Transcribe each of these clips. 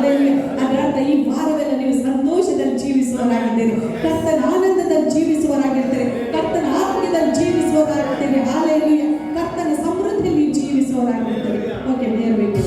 Hallelujah. ಅದರ ಅರ್ಥ ಈ ವಾರವೆಲ್ಲ ನೀವು ಸಂತೋಷದಲ್ಲಿ ಜೀವಿಸುವವರಾಗಿದ್ದೀರಿ, ಕರ್ತನ ಆನಂದದಲ್ಲಿ ಜೀವಿಸುವವರಾಗಿರ್ತೀರಿ, ಕರ್ತನ ಆರೋಗ್ಯದಲ್ಲಿ ಜೀವಿಸುವವರಾಗಿರ್ತೀರಿ. ಹಾಲೆಲೂಯಾ. ಕರ್ತನ ಸಮೃದ್ಧಿಯಲ್ಲಿ ಜೀವಿಸುವವರಾಗಿರ್ತೀರಿ. ಓಕೆ, ನೇರಬೇಕು.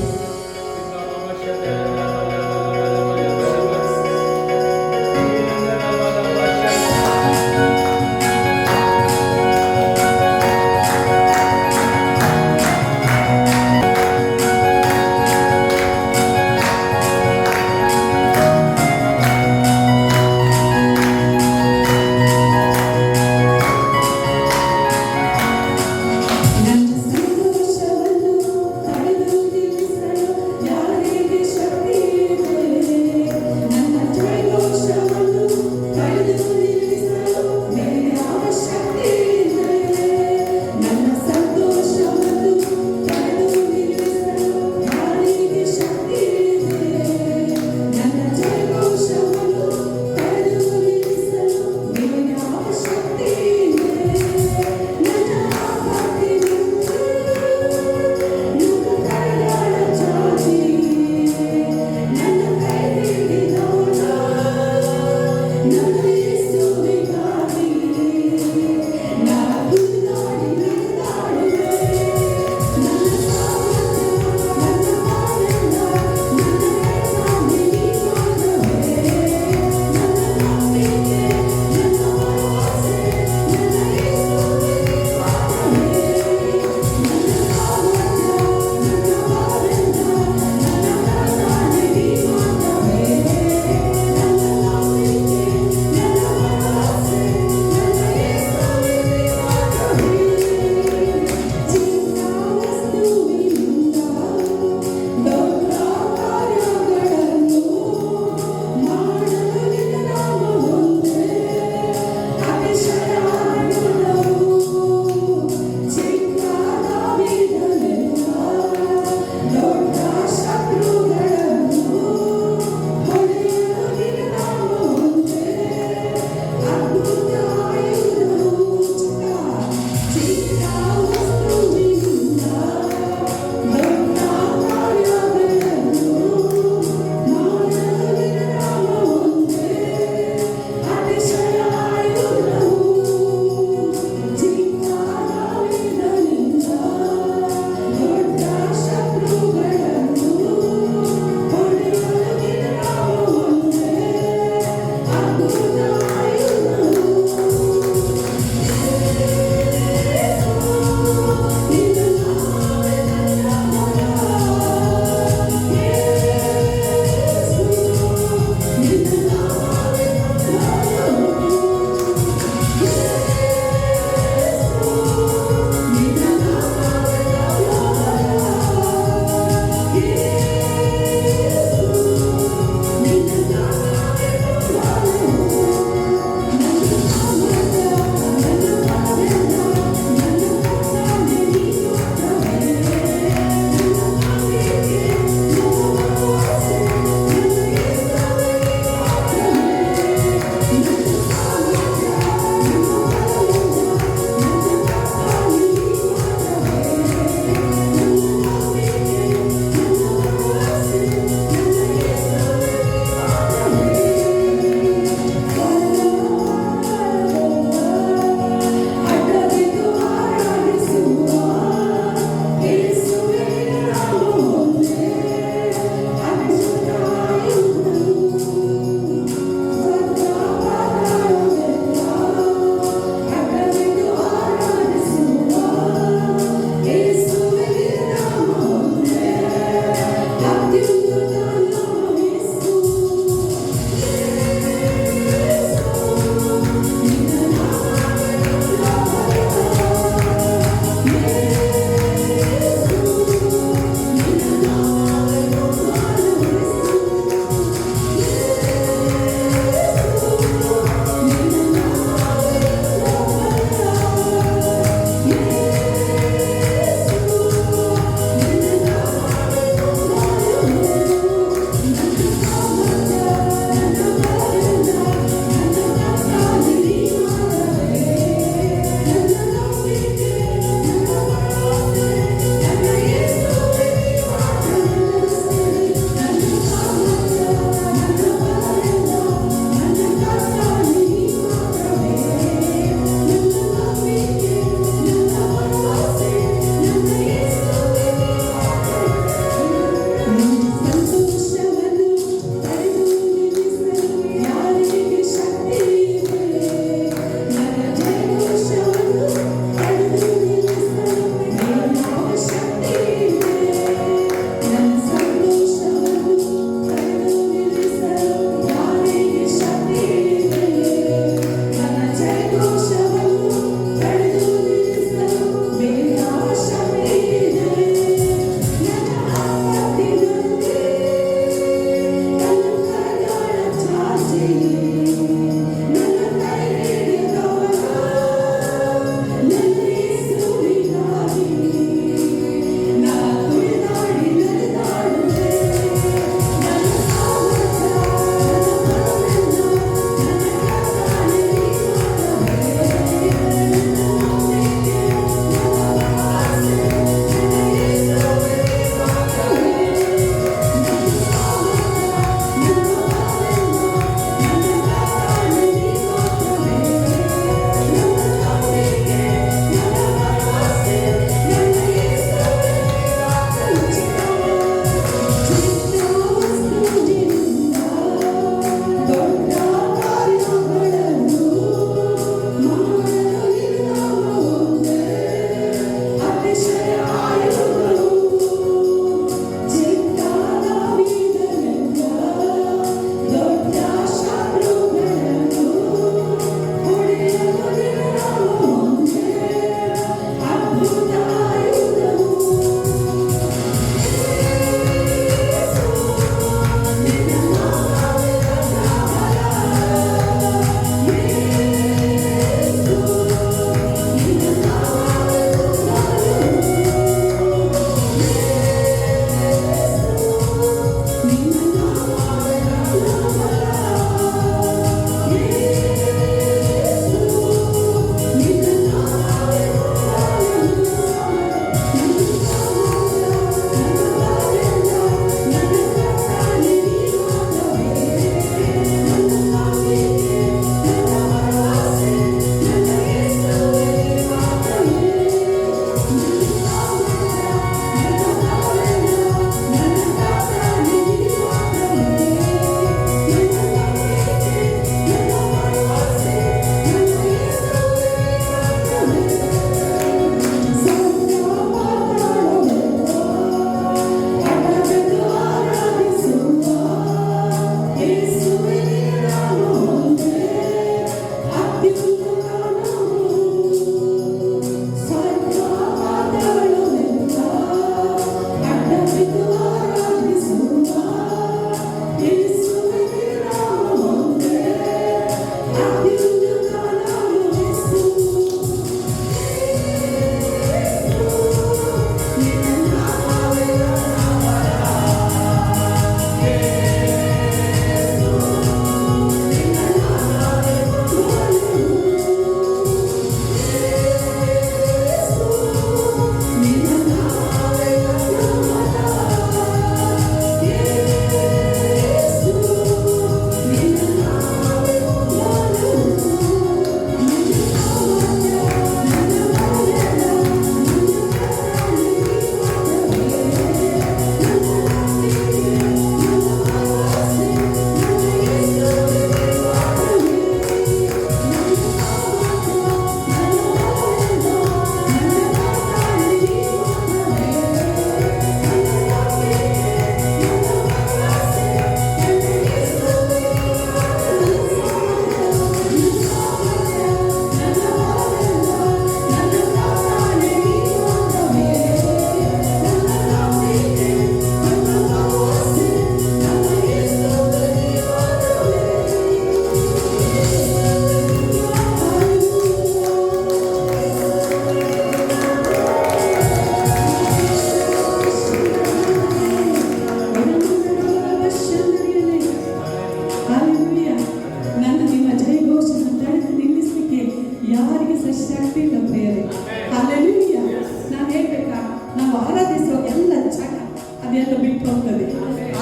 ಅದೆಲ್ಲ ಬಿಟ್ಟು ಹೋಗ್ತದೆ.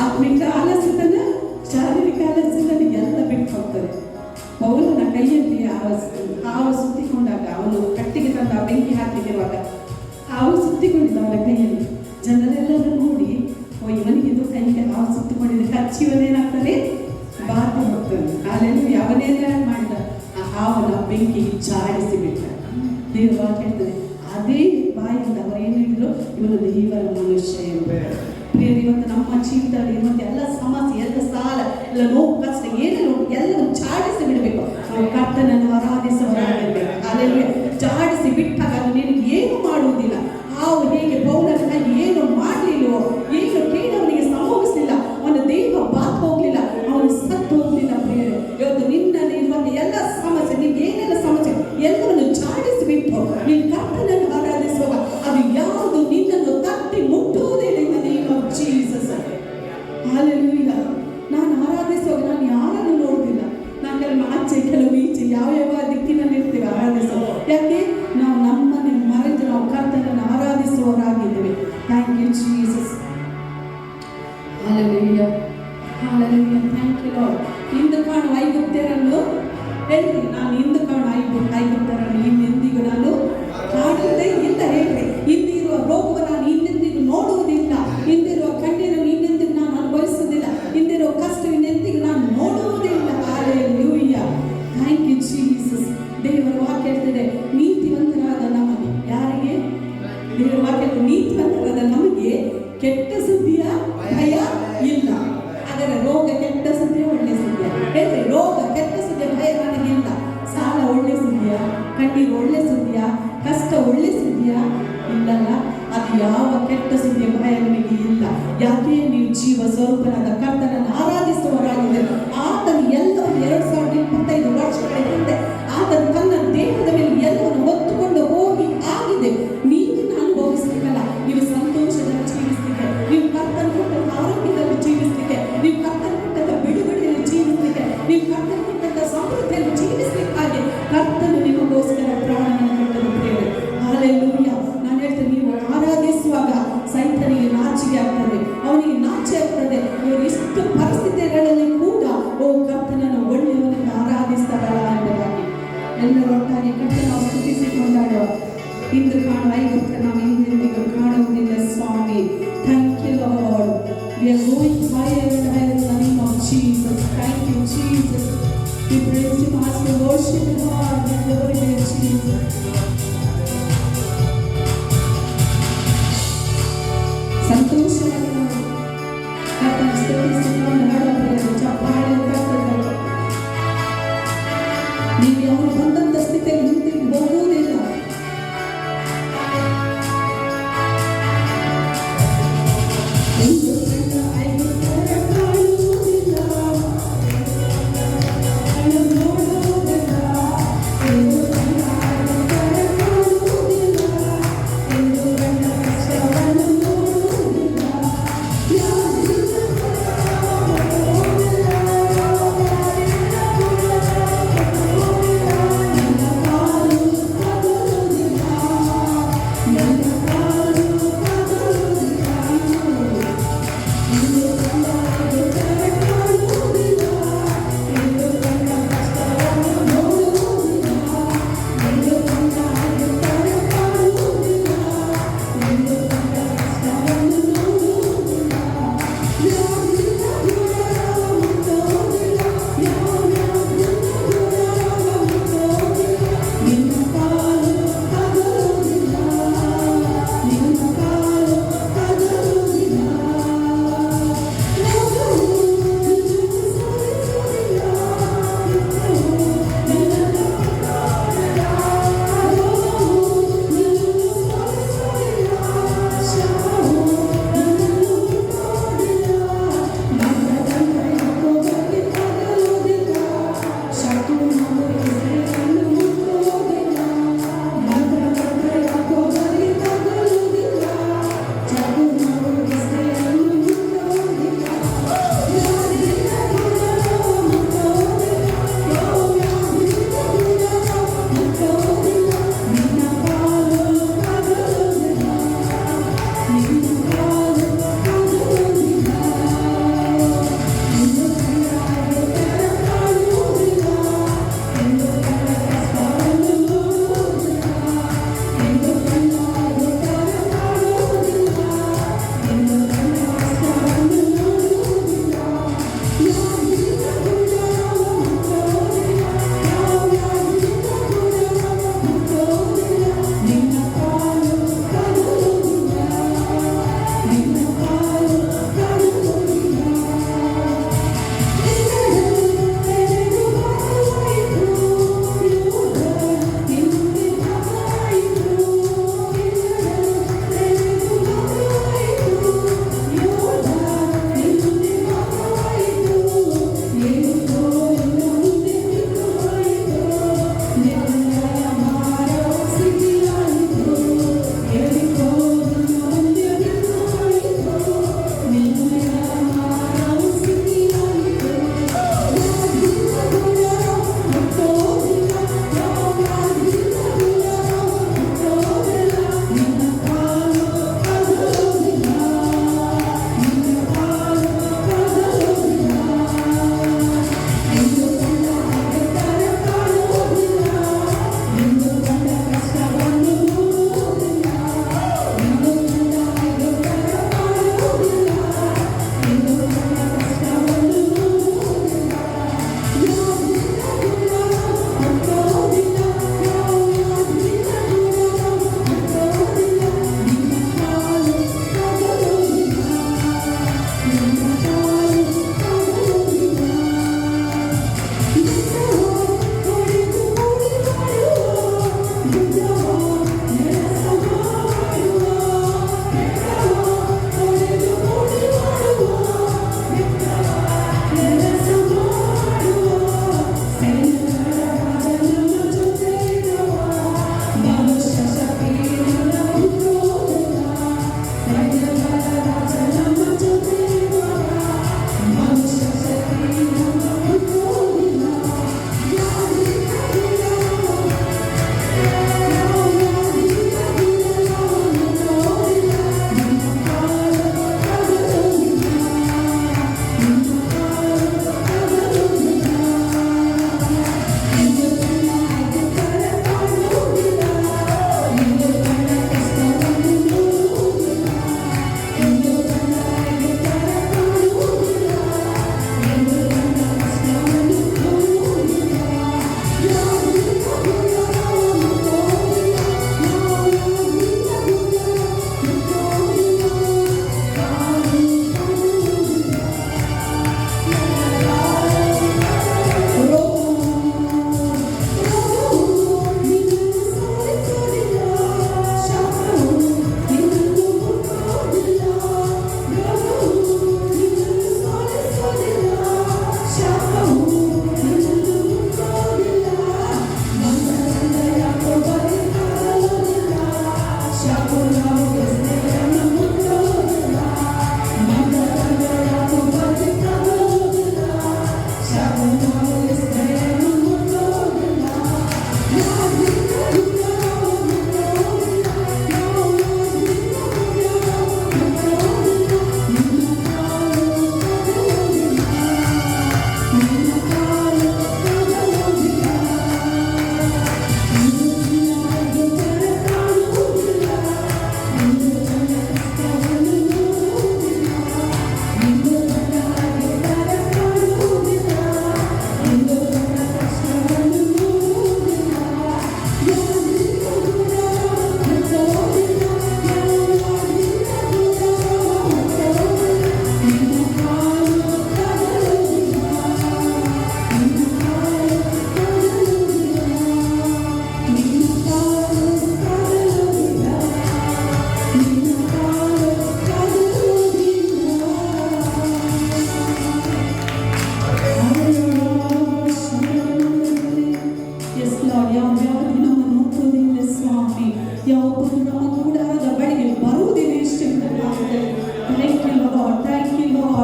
ಆತ್ಮಿಕ ಆಲಸ್ಯತನ, ಶಾರೀರಿಕ ಆಲಸ್ಯತನ ಎಲ್ಲ ಬಿಟ್ಟು ಹೋಗ್ತದೆ. ಪೌಲನ ಕೈಯಲ್ಲಿ ಹಾವು ಸುತ್ತಿಕೊಂಡಾಗ, ಅವನು ಕಟ್ಟಿಗೆ ತಂದ ಬೆಂಕಿ ಹಾಕಿರುವಾಗ ಹಾವು ಸುತ್ತಿಕೊಂಡಿದ್ದ ಅವನ ಕೈಯಲ್ಲಿ. ಜನರೆಲ್ಲರೂ ನೋಡಿ, ಓ ಇವನಿಗೆ ಇದು ಕೈಗೆ ಹಾವು ಸುತ್ತಿಕೊಂಡಿದೆ, ಕಚ್ಚಿವನೇನಾಗ್ತಾನೆ, ಬಾತ ಹೋಗ್ತಾನೆ. ಅಲ್ಲೆಲ್ಲ ಅವನೇನೇ ಮಾಡಿದ, ಆ ಹಾವನ್ನ ಬೆಂಕಿಗೆ ಜಾಡಿಸಿ ಬಿಟ್ಟ. ದೇವರ ವಾಕ್ಯ ಹೇಳ್ತದೆ, ಅದೇ ಬಾಯಿಂದ ಅವರು ಏನು ಹೇಳಿದ್ರು, ಇವನು ದೇವರ ಮನುಷ್ಯ ಎಂದು. ಇವತ್ತು ನಮ್ಮ ಜೀವಿತದಲ್ಲಿ ಇರುವಂಥ ಎಲ್ಲ ಸಮಸ್ಯೆ, ಎಲ್ಲ ಸಾಲ, ಎಲ್ಲ ನೋವು, ಕಷ್ಟ ಏನೇನು ಎಲ್ಲರೂ ಜಾಡಿಸಿ ಬಿಡಬೇಕು. ನಾವು ಕರ್ತನನ್ನು ಆರಾಧಿಸುವವರಾಗಿರ್ಬೇಕು. ಅಲ್ಲೆಲ್ಲ ಜಾಡಿಸಿ ಬಿಟ್ಟಾಗ ನಿನಗೆ ಏನು ಮಾಡುವುದಿಲ್ಲ. ಹಾವು ಹೇಗೆ ಪೌಲನ ಕೈ ಏನು ಮಾಡಲಿಲ್ಲವೋ, ಏನು ಕೇಳವನಿಗೆ ಸಂಭವಿಸಲಿಲ್ಲ, ಅವನ ದೇಹ ಬಾತ್ ಹೋಗ್ಲಿಲ್ಲ, ಅವನು ಸತ್ತು ಹೋಗ್ಲಿಲ್ಲ. ಬೇರೆ ಇವತ್ತು ನಿನ್ನಲ್ಲಿ ಇರುವಂಥ ಎಲ್ಲ ಸಮಸ್ಯೆ, ನಿನ್ಗೆ ಏನೆಲ್ಲ ಸಮಸ್ಯೆ ಎಲ್ಲವನ್ನು ಜಾಡಿಸಿ ಬಿಟ್ಟು ನೀನು ಕರ್ತನನ್ನು ಆರಾಧಿಸುವಾಗ ಅದು ಯಾವುದು ನಿನ್ನನ್ನು ತಟ್ಟಿ ಮುಟ್ಟುವುದಿಲ್ಲ. Jesus, hallelujah. ನಾನು ಆರಾಧಿಸುವಾಗ ನಾನು ಯಾರನ್ನು ನೋಡುವುದಿಲ್ಲ. ನಾನು ಕೆಲವು ಆಚೆ, ಕೆಲವು ಈಚೆ, ಯಾವ ದಿಕ್ಕಿನಲ್ಲಿ ಇರ್ತೀವಿ ಆರಾಧಿಸುವ. ಯಾಕೆ ನಾವು ನಮ್ಮನ್ನು ಮರೆತು ನಾವು ಕರ್ತನನ್ನು ಆರಾಧಿಸುವವರಾಗಿದ್ದೇವೆ. Thank you Jesus, hallelujah, hallelujah, thank you Lord. ಇಂದು ಕಾಣುವ ಐಗುಪ್ತ್ಯರನ್ನು ಹೇಳ್ರಿ, ನಾನು ಇಂದು ಕಾಣುವ ಐಗುಪ್ತ್ಯರನ್ನು ಇನ್ನೆಂದಿಗೂ ನಾನು ಕಾಣುವುದೇ ಇಲ್ಲ. ಹೇಳ್ರಿ, ಇಂದಿರುವ ರೋಗವನ್ನು ನಾನು ಇನ್ನೆಂದಿಗೂ ನೋಡುವುದಿಲ್ಲ, ಇಂದಿರುವ ಕಣ್ಣೀರನ್ನು ಇನ್ನೆಂದಿಗೂ ನಾನು ಅನುಭವಿಸುವುದಿಲ್ಲ, ಇಂದಿರುವ ಕಷ್ಟ ಇನ್ನೆಂದಿಗೂ ನಾನು ನೋಡುವುದಿಲ್ಲ. Hallelujah, thank you Jesus. ದೇವರ ವಾಕ್ಯ ಹೇಳ್ತದೆ, ನೀತಿವಂತರಾದ ನಮಗೆ, ಯಾರಿಗೆ? ದೇವರ ವಾಕ್ಯ, ನೀತಿವಂತರಾದ ನಮಗೆ ಕೆಟ್ಟ ಸುದ್ದಿಯ ಭಯ ಇಲ್ಲ. ಹಾಗಾದ್ರೆ ರೋಗ ಕೆಟ್ಟ ಸುದ್ದಿಯ, ಒಳ್ಳೆ ಸುದ್ದಿಯ? ಹೇಳ್ರಿ, ರೋಗ ಕೆಟ್ಟ ಸುದ್ದಿಯ ಭಯ ನನಗಿಲ್ಲ. ಸಾಲ ಒಳ್ಳೆ ಸುದ್ದಿಯ? ಕಣ್ಣೀರು ಒಳ್ಳೆ ಸುದ್ದಿಯ? ಕಷ್ಟ ಒಳ್ಳೆ ಸುದ್ದಿಯ? ಇಲ್ಲಲ್ಲ. ಅದು ಯಾವ ಕೆಟ್ಟ ಸುದ್ದಿಯ ಭಯ ನಿಮಗೆ ಇಲ್ಲ. ಯಾಕೆ? ನೀವು ಜೀವ ಸ್ವರೂಪನಾದ ಕರ್ತನನ್ನು ಆರಾಧಿಸುವವರಾಗಿದ್ದರೆ. ಆತನು ಎಲ್ಲವನ್ನು 2025 ವರ್ಷಗಳ ಹಿಂದೆ ಆತನು ತನ್ನ ದೇಹದ ಮೇಲೆ ಎಲ್ಲವನ್ನು ಹೊತ್ತುಕೊಂಡು ಹೋಗಿ ಆಗಿದೆ. ನೀವು ಅನುಭವಿಸ್ಲಿಕ್ಕಲ್ಲ, ನೀವು ಸಂತೋಷದಲ್ಲಿ ಜೀವಿಸ್ಲಿಕ್ಕೆ, ನೀವು ಕರ್ತನ ಕೊಟ್ಟ ಆರೋಗ್ಯದಲ್ಲಿ ಜೀವಿಸ್ಲಿಕ್ಕೆ, ನೀವು ಕರ್ತನ ಕೊಟ್ಟ ಬಿಡುಗಡೆಯಲ್ಲಿ ಜೀವಿಸ್ಲಿಕ್ಕೆ, ನೀವು ಕರ್ತನ ಕೊಟ್ಟ ಸಮೃದ್ಧಿಯಲ್ಲಿ ಜೀವಿಸ್ಲಿಕ್ಕಾಗಿ ಕರ್ತನು ನಿಮಗೋಸ್ಕರ ಪ್ರಾಣವನ್ನು ಕೊಟ್ಟನು. ಪ್ರಿಯರೇ, ಹಲ್ಲೆಲೂಯ. ನಾನು ಹೇಳ್ತೇನೆ, ನೀವು ಆರಾಧಿಸುವಾಗ ಸೈತನಿಗೆ ನಾಚಿಕೆ ಆಗ್ತದೆ, ಅವನಿಗೆ ನಾಚೆ ಆಗ್ತದೆ. ಇವರು ಇಷ್ಟು ಪರಿಸ್ಥಿತಿಗಳಲ್ಲಿ ಕೂಡ ಓ ಕರ್ತನನ್ನು ಒಳ್ಳೆಯವನಿಗೆ ಆರಾಧಿಸ್ತಾರಲ್ಲ ಎಂಬುದಾಗಿ ಎಲ್ಲರೂ ಒಟ್ಟಾಗಿ ಕರ್ತನ ಸ್ತುತಿಸಿಕೊಂಡಾಡುವ. ಇಂದು ಕಾಣುವ ಐಗುಪ್ತ ನಾವು ಹಿಂದೆಂದಿಗೂ ಕಾಣುವುದಿಲ್ಲ ಸ್ವಾಮಿ. Thank you Lord. We are going higher and higher in the name of Jesus. Thank you Jesus. We praise you as we worship you, Lord. We glorify you, Jesus. ಸಂತೋಷವಾಗಿ ನಾವು ಕರ್ತನ ಸ್ತುತಿಸಿಕೊಂಡು ಹಾಡುವ ಚಪ್ಪಾಳೆ ಕರ್ತನ. ನೀವು ಯಾರು ಬಂದಂಥ ಸ್ಥಿತಿಯಲ್ಲಿ ಹಿಂದಿರುಗಿ ಹೋಗುವುದಿಲ್ಲ.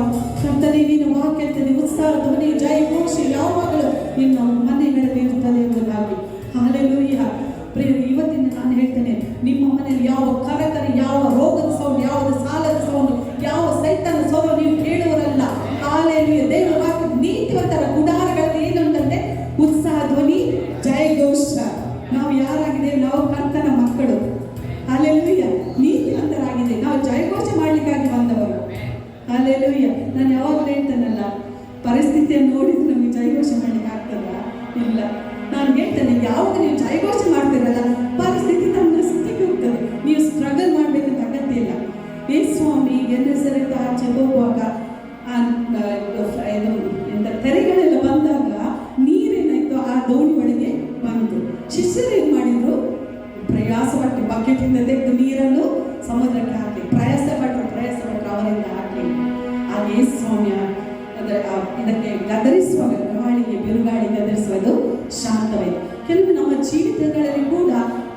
ಲಾರ್ಡ್. ಕರ್ತನೇ, ನಿನ್ನ ವಾಕ್ಯ ಹೇಳ್ತದೆ, ಉತ್ಸಾಹ ಧ್ವನಿ ಜಯ ಘೋಷ ಯಾವಾಗಲೂ ನಿನ್ನ ಮನೆಗಳಲ್ಲಿ ಇರ್ತದೆ ಎಂಬುದಾಗಿ. ಹಾಲೆಲೂಯಾ. ಪ್ರಿಯರೇ, ಇವತ್ತಿನ ನಾನು ಹೇಳ್ತೇನೆ, ನಿಮ್ಮ ಮನೆಯಲ್ಲಿ ಯಾವ ಕರಕರೆ, ಯಾವ ರೋಗದ ಸೌಂಡ್, ಯಾವುದು ಸಾಲದ ಸೌಂಡ್, ಯಾವ ಸೈತನ ಸೌಂಡ್ ನೀವು ಕೇಳುವರಲ್ಲ. ಹಾಲೆಲೂಯಾ. ದೇವರ ವಾಕ್ಯ ನೀತಿವಂತರ ಗುಡಾರಗಳಲ್ಲಿ ಏನುಂಟಂತೆ ಉತ್ಸಾಹ ಧ್ವನಿ ಜಯ ಘೋಷ. ನಾವು ಯಾರಾಗಿದೆ? ನಾವು ಕರ್ತನ ಮಕ್ಕಳು. ಹಾಲೆಲೂಯಾ. ನೀತಿವಂತರಾಗಿದೆ. ನಾವು ಜಯಘೋಷ ಮಾಡಲಿಕ್ಕಾಗಿ ಬಂದವರು. ಹಾಲೆಲೂಯಾ. ನಾನು ಯಾವಾಗಲೂ ಹೇಳ್ತೇನಲ್ಲ, ಪರಿಸ್ಥಿತಿಯನ್ನು ನೋಡಿದ್ರೆ ನಮಗೆ ಜಯಘೋಷ ಮಾಡಲಿಕ್ಕೆ ಆಗ್ತದ? ಇಲ್ಲ. ನಾನು ಹೇಳ್ತೇನೆ, ಯಾವಾಗ ನೀವು ಜಯಘೋಷ ಮಾಡ್ತೀರಲ್ಲ, ಪರಿಸ್ಥಿತಿ ನಮ್ಮ ಸ್ಥಿತಿಗೆ ಹೋಗ್ತದೆ. ನೀವು ಸ್ಟ್ರಗಲ್ ಮಾಡಬೇಕಂತ ಅಗತ್ಯ ಇಲ್ಲ. ಸ್ವಾಮಿ ಗೆನ್ನಸರಿತ ಆಚೆ ಹೋಗುವಾಗ ತೆರೆಗಳೆಲ್ಲ ಬಂದಾಗ ನೀರೇನಾಯ್ತು, ಆ ದೋಣಿ ಒಳಗೆ ಬಂತು. ಶಿಷ್ಯರು ಏನ್ ಮಾಡಿದ್ರು? ಪ್ರಯಾಸಪಟ್ಟು ಬಕೆಟಿಂದ ತೆಗೆದು ನೀರನ್ನು ಸಮುದ್ರಕ್ಕೆ ಹಾಕಿ ಪ್ರಯಾಸಪಟ್ಟರು ಅವರಿಂದ ಹಾಕಿ. ಹಾಗೆ ಸ್ವಾಮ್ಯ ಇದಕ್ಕೆ ಗದರಿಸುವಾಗ, ಗಾಳಿಗೆ ಬಿರುಗಾಳಿ ಗದರಿಸುವುದು ಶಾಂತವಾಯಿತು. ಕೆಲವು ನಮ್ಮ ಜೀವಿತಗಳಲ್ಲಿ ಕೂಡ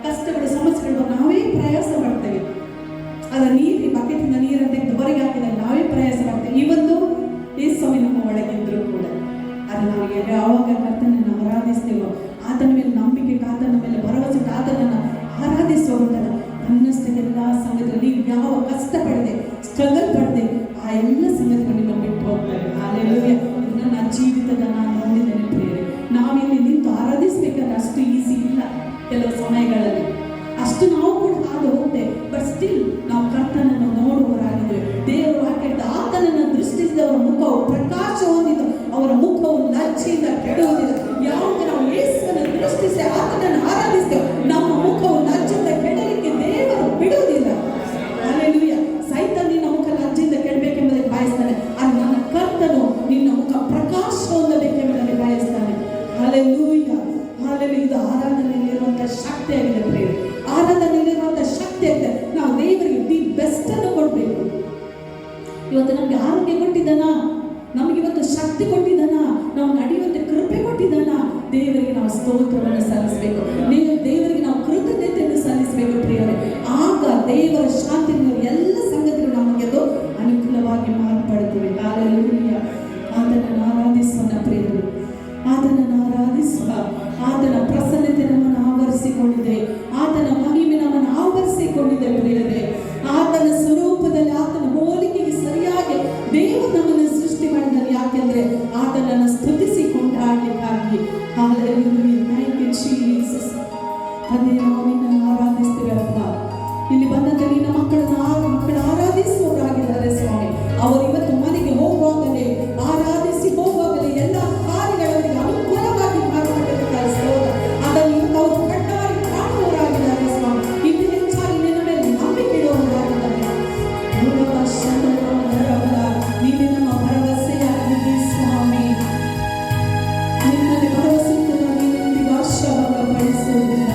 ಕಷ್ಟಗಳು, ಸಮಸ್ಯೆಗಳು ನಾವೇ ಪ್ರಯಾಸ ಪಡ್ತೇವೆ. ಅದರ ನೀರು ಬಕೆಟಿಂದ ನೀರನ್ನು ತೆಗೆದು ಹೊರಗೆ ಹಾಕಿದಾಗ ನಾವೇ ಪ್ರಯಾಸ ಪಡ್ತೇವೆ. ಈ ಒಂದು ಸ್ವಾಮಿ ನಮ್ಮ ಒಳಗಿದ್ರು ಕೂಡ ಅದು ನಾವು ಯಾವಾಗ ಕರ್ತನನ್ನು ಆರಾಧಿಸ್ತೇವೋ, ಆತನ ಮೇಲೆ ನಂಬಿಕೆ, ಆತನ ಮೇಲೆ ಭರವಸೆ, ಆತನನ್ನು ಆರಾಧಿಸುವಂತಲ್ಲ, ಅನ್ನಷ್ಟೆಲ್ಲ ಸಂಗತಿಗಳು ನೀವು ಯಾವ ಕಷ್ಟಪಡದೆ, ಸ್ಟ್ರಗಲ್ ಪಡದೆ ಆ ಎಲ್ಲ ಸಂಗತಿಗಳು ನಿಮ್ಮ ಬಿಟ್ಟು ಹೋಗ್ತಾರೆ. ಹಾಲೆಲೂಯಾ. ನನ್ನ ಜೀವಿತದ ನಾನು ನೋಡಿದ್ದೇನೆ ಪ್ರಿಯರೇ. ನಾವಿಲ್ಲಿ ನಿಂತು ಆರಾಧಿಸ್ಬೇಕಾದ್ರೆ ಅಷ್ಟು ಈಸಿ ಇಲ್ಲ. ಕೆಲವು ಸಮಯಗಳಲ್ಲಿ ಅಷ್ಟು ನಾವು ಕೂಡ ಹಾದು ಹೋಗ್ತೇವೆ. ಬಟ್ ಸ್ಟಿಲ್ ನಾವು ಕರ್ತನನ್ನು ನೋಡುವವರಾಗಿದ್ದೇವೆ. ದೇವರ ವಾಕ್ಯ ಆತನನ್ನು ದೃಷ್ಟಿಸಿದವರ ಮುಖವು ಪ್ರಕಾಶ ಹೊಂದಿತು, ಅವರ ಮುಖವು ಲಜ್ಜೆಯಿಂದ ಕೆಡುವುದಿಲ್ಲ. ಯಾವಾಗ ನಾವು ಯೇಸುವನ್ನು ದೃಷ್ಟಿಸಿ ಆತನನ್ನು ಆರಾಧಿಸ್ತೇವೆ, ನಮ್ಮ ಮುಖವು ಲಜ್ಜೆಯಿಂದ ಕೆಡಲಿಕ್ಕೆ ದೇವರು ಬಿಡುವುದಿಲ್ಲ. ಹಾಲೆಲೂಯಾ. ಸೈತಾನ ನಿನ್ನ ಮುಖ ಲಜ್ಜೆಯಿಂದ ಕೆಡಬೇಕೆಂಬುದಕ್ಕೆ ಬಯಸ್ತಾನೆ. ಅದು ನನ್ನ ಕರ್ತನು ನಿನ್ನ ಮುಖ ಪ್ರಕಾಶ ಹೊಂದಬೇಕೆಂಬುದಕ್ಕೆ ಬಯಸ್ತಾನೆ. ಹಾಲೆಲೂಯಾ. ಹಾಲೆಲೂಯಾ. ಇದು ಆರಾಧನೆಯಲ್ಲಿರುವಂತಹ ಶಕ್ತಿಯಾಗಿದೆ ಪ್ರಿಯರೇ. ಆರಾಧನೆಯಲ್ಲಿರುವಂತಹ ಶಕ್ತಿ ಆಗಿದೆ. ನಾವು ದೇವರಿಗೆ ದಿ ಬೆಸ್ಟ್ ಅನ್ನು ಕೊಡಬೇಕು. ಇವತ್ತು ನಮ್ಗೆ ಆರೋಗ್ಯ ಕೊಟ್ಟಿದ್ದಾನ, ನಮಗೆ ಇವತ್ತು ಶಕ್ತಿ ಕೊಟ್ಟಿದ್ದಾನ, ನಾವು ನಡೆಯುವಂತೆ ಕೃಪೆ ಕೊಟ್ಟಿದ್ದಾನ. ದೇವರಿಗೆ ನಾವು ಸ್ತೋತ್ರವನ್ನು ಸಲ್ಲಿಸಬೇಕು. ದೇವರಿಗೆ ನಾವು ಕೃತಜ್ಞತೆಯನ್ನು ಸಲ್ಲಿಸಬೇಕು ಪ್ರಿಯರೇ. ಆಗ ದೇವರ ಶಾಂತಿ ಎಲ್ಲ ಸಂಗತಿಗಳು ನಮಗೆ ಅದು ಅನುಕೂಲವಾಗಿ ಮಾರ್ಪಡುತ್ತವೆ. ಹಾಲೆಲೂಯಾ. ಆತನನ್ನು ಆರಾಧಿಸೋಣ ಪ್ರಿಯರೇ. ಆತನನ್ನು ಆರಾಧಿಸುವ, ಆತನ ಪ್ರಸನ್ನತೆ ನಮ್ಮನ್ನು ಆವರಿಸಿಕೊಂಡಿದೆ, ಆತನ ಮಹಿಮೆ ನಮ್ಮನ್ನು ಆವರಿಸಿಕೊಂಡಿದೆ ಪ್ರಿಯರೇ. ಆತನ ಸ್ವರೂಪದಲ್ಲಿ, ಆತನ ಹೋಲಿಕೆಗೆ ಸರಿಯಾಗಿ ದೇವರು ನಮ್ಮನ್ನು ಸೃಷ್ಟಿ ಮಾಡಿದ್ದಾರೆ. ಯಾಕೆಂದ್ರೆ ಆತನನ್ನು ಸ್ತುತಿಸಿ ಕೊಂಡಾಡಲಿಕ್ಕಾಗಿ. ಹಾಲೆಲೂಯಾ. Thank you Jesus. ತಂದೆ, ನಾವು ನಿನ್ನನ್ನು ಆರಾಧಿಸ್ತೇವೆ ಅಪ್ಪ. ಇಲ್ಲಿ ಬಂದಂತ ನಿನ್ನ ಮಕ್ಕಳು ಆರಾಧಿಸುವವರಾಗಿದ್ದಾರೆ ಸ್ವಾಮಿ. ಅವರು ಇವತ್ತು ಮನೆಗೆ ಹೋಗುವಾಗಲೇ, ಆರಾಧಿಸಿ ಹೋಗುವಾಗಲೇ ಎಲ್ಲ ಕಾರ್ಯಗಳಿಗೆ ಅನುಕೂಲವಾಗಿ ಮಾರ್ಪಟ್ಟಿರುತ್ತಾರೆ ಸಹೋದರ. ಅದನ್ನು ಇವತ್ತು ಅವರು ಕಣ್ಣಾಗಿ ಕಾಣುವವರಾಗಿದ್ದಾರೆ ಸ್ವಾಮಿ. ಇನ್ನು ಹೆಚ್ಚಾಗಿ ನಿನ್ನ ಮೇಲೆ ನಂಬಿಕೆ ಇಡುವವರಾಗಿದ್ದಾರೆ. ನೀನು ನಮ್ಮ ಭರವಸೆಯಾಗಿದ್ದಿ ಸ್ವಾಮಿ. ನಿನ್ನಲ್ಲಿ ಭರವಸೆ ಇಟ್ಟು ನಾವು ನಿನ್ನೊಂದಿಗೆ ಆಶೀರ್ವಾದ ಪಡಿಸುವುದಿಲ್ಲ.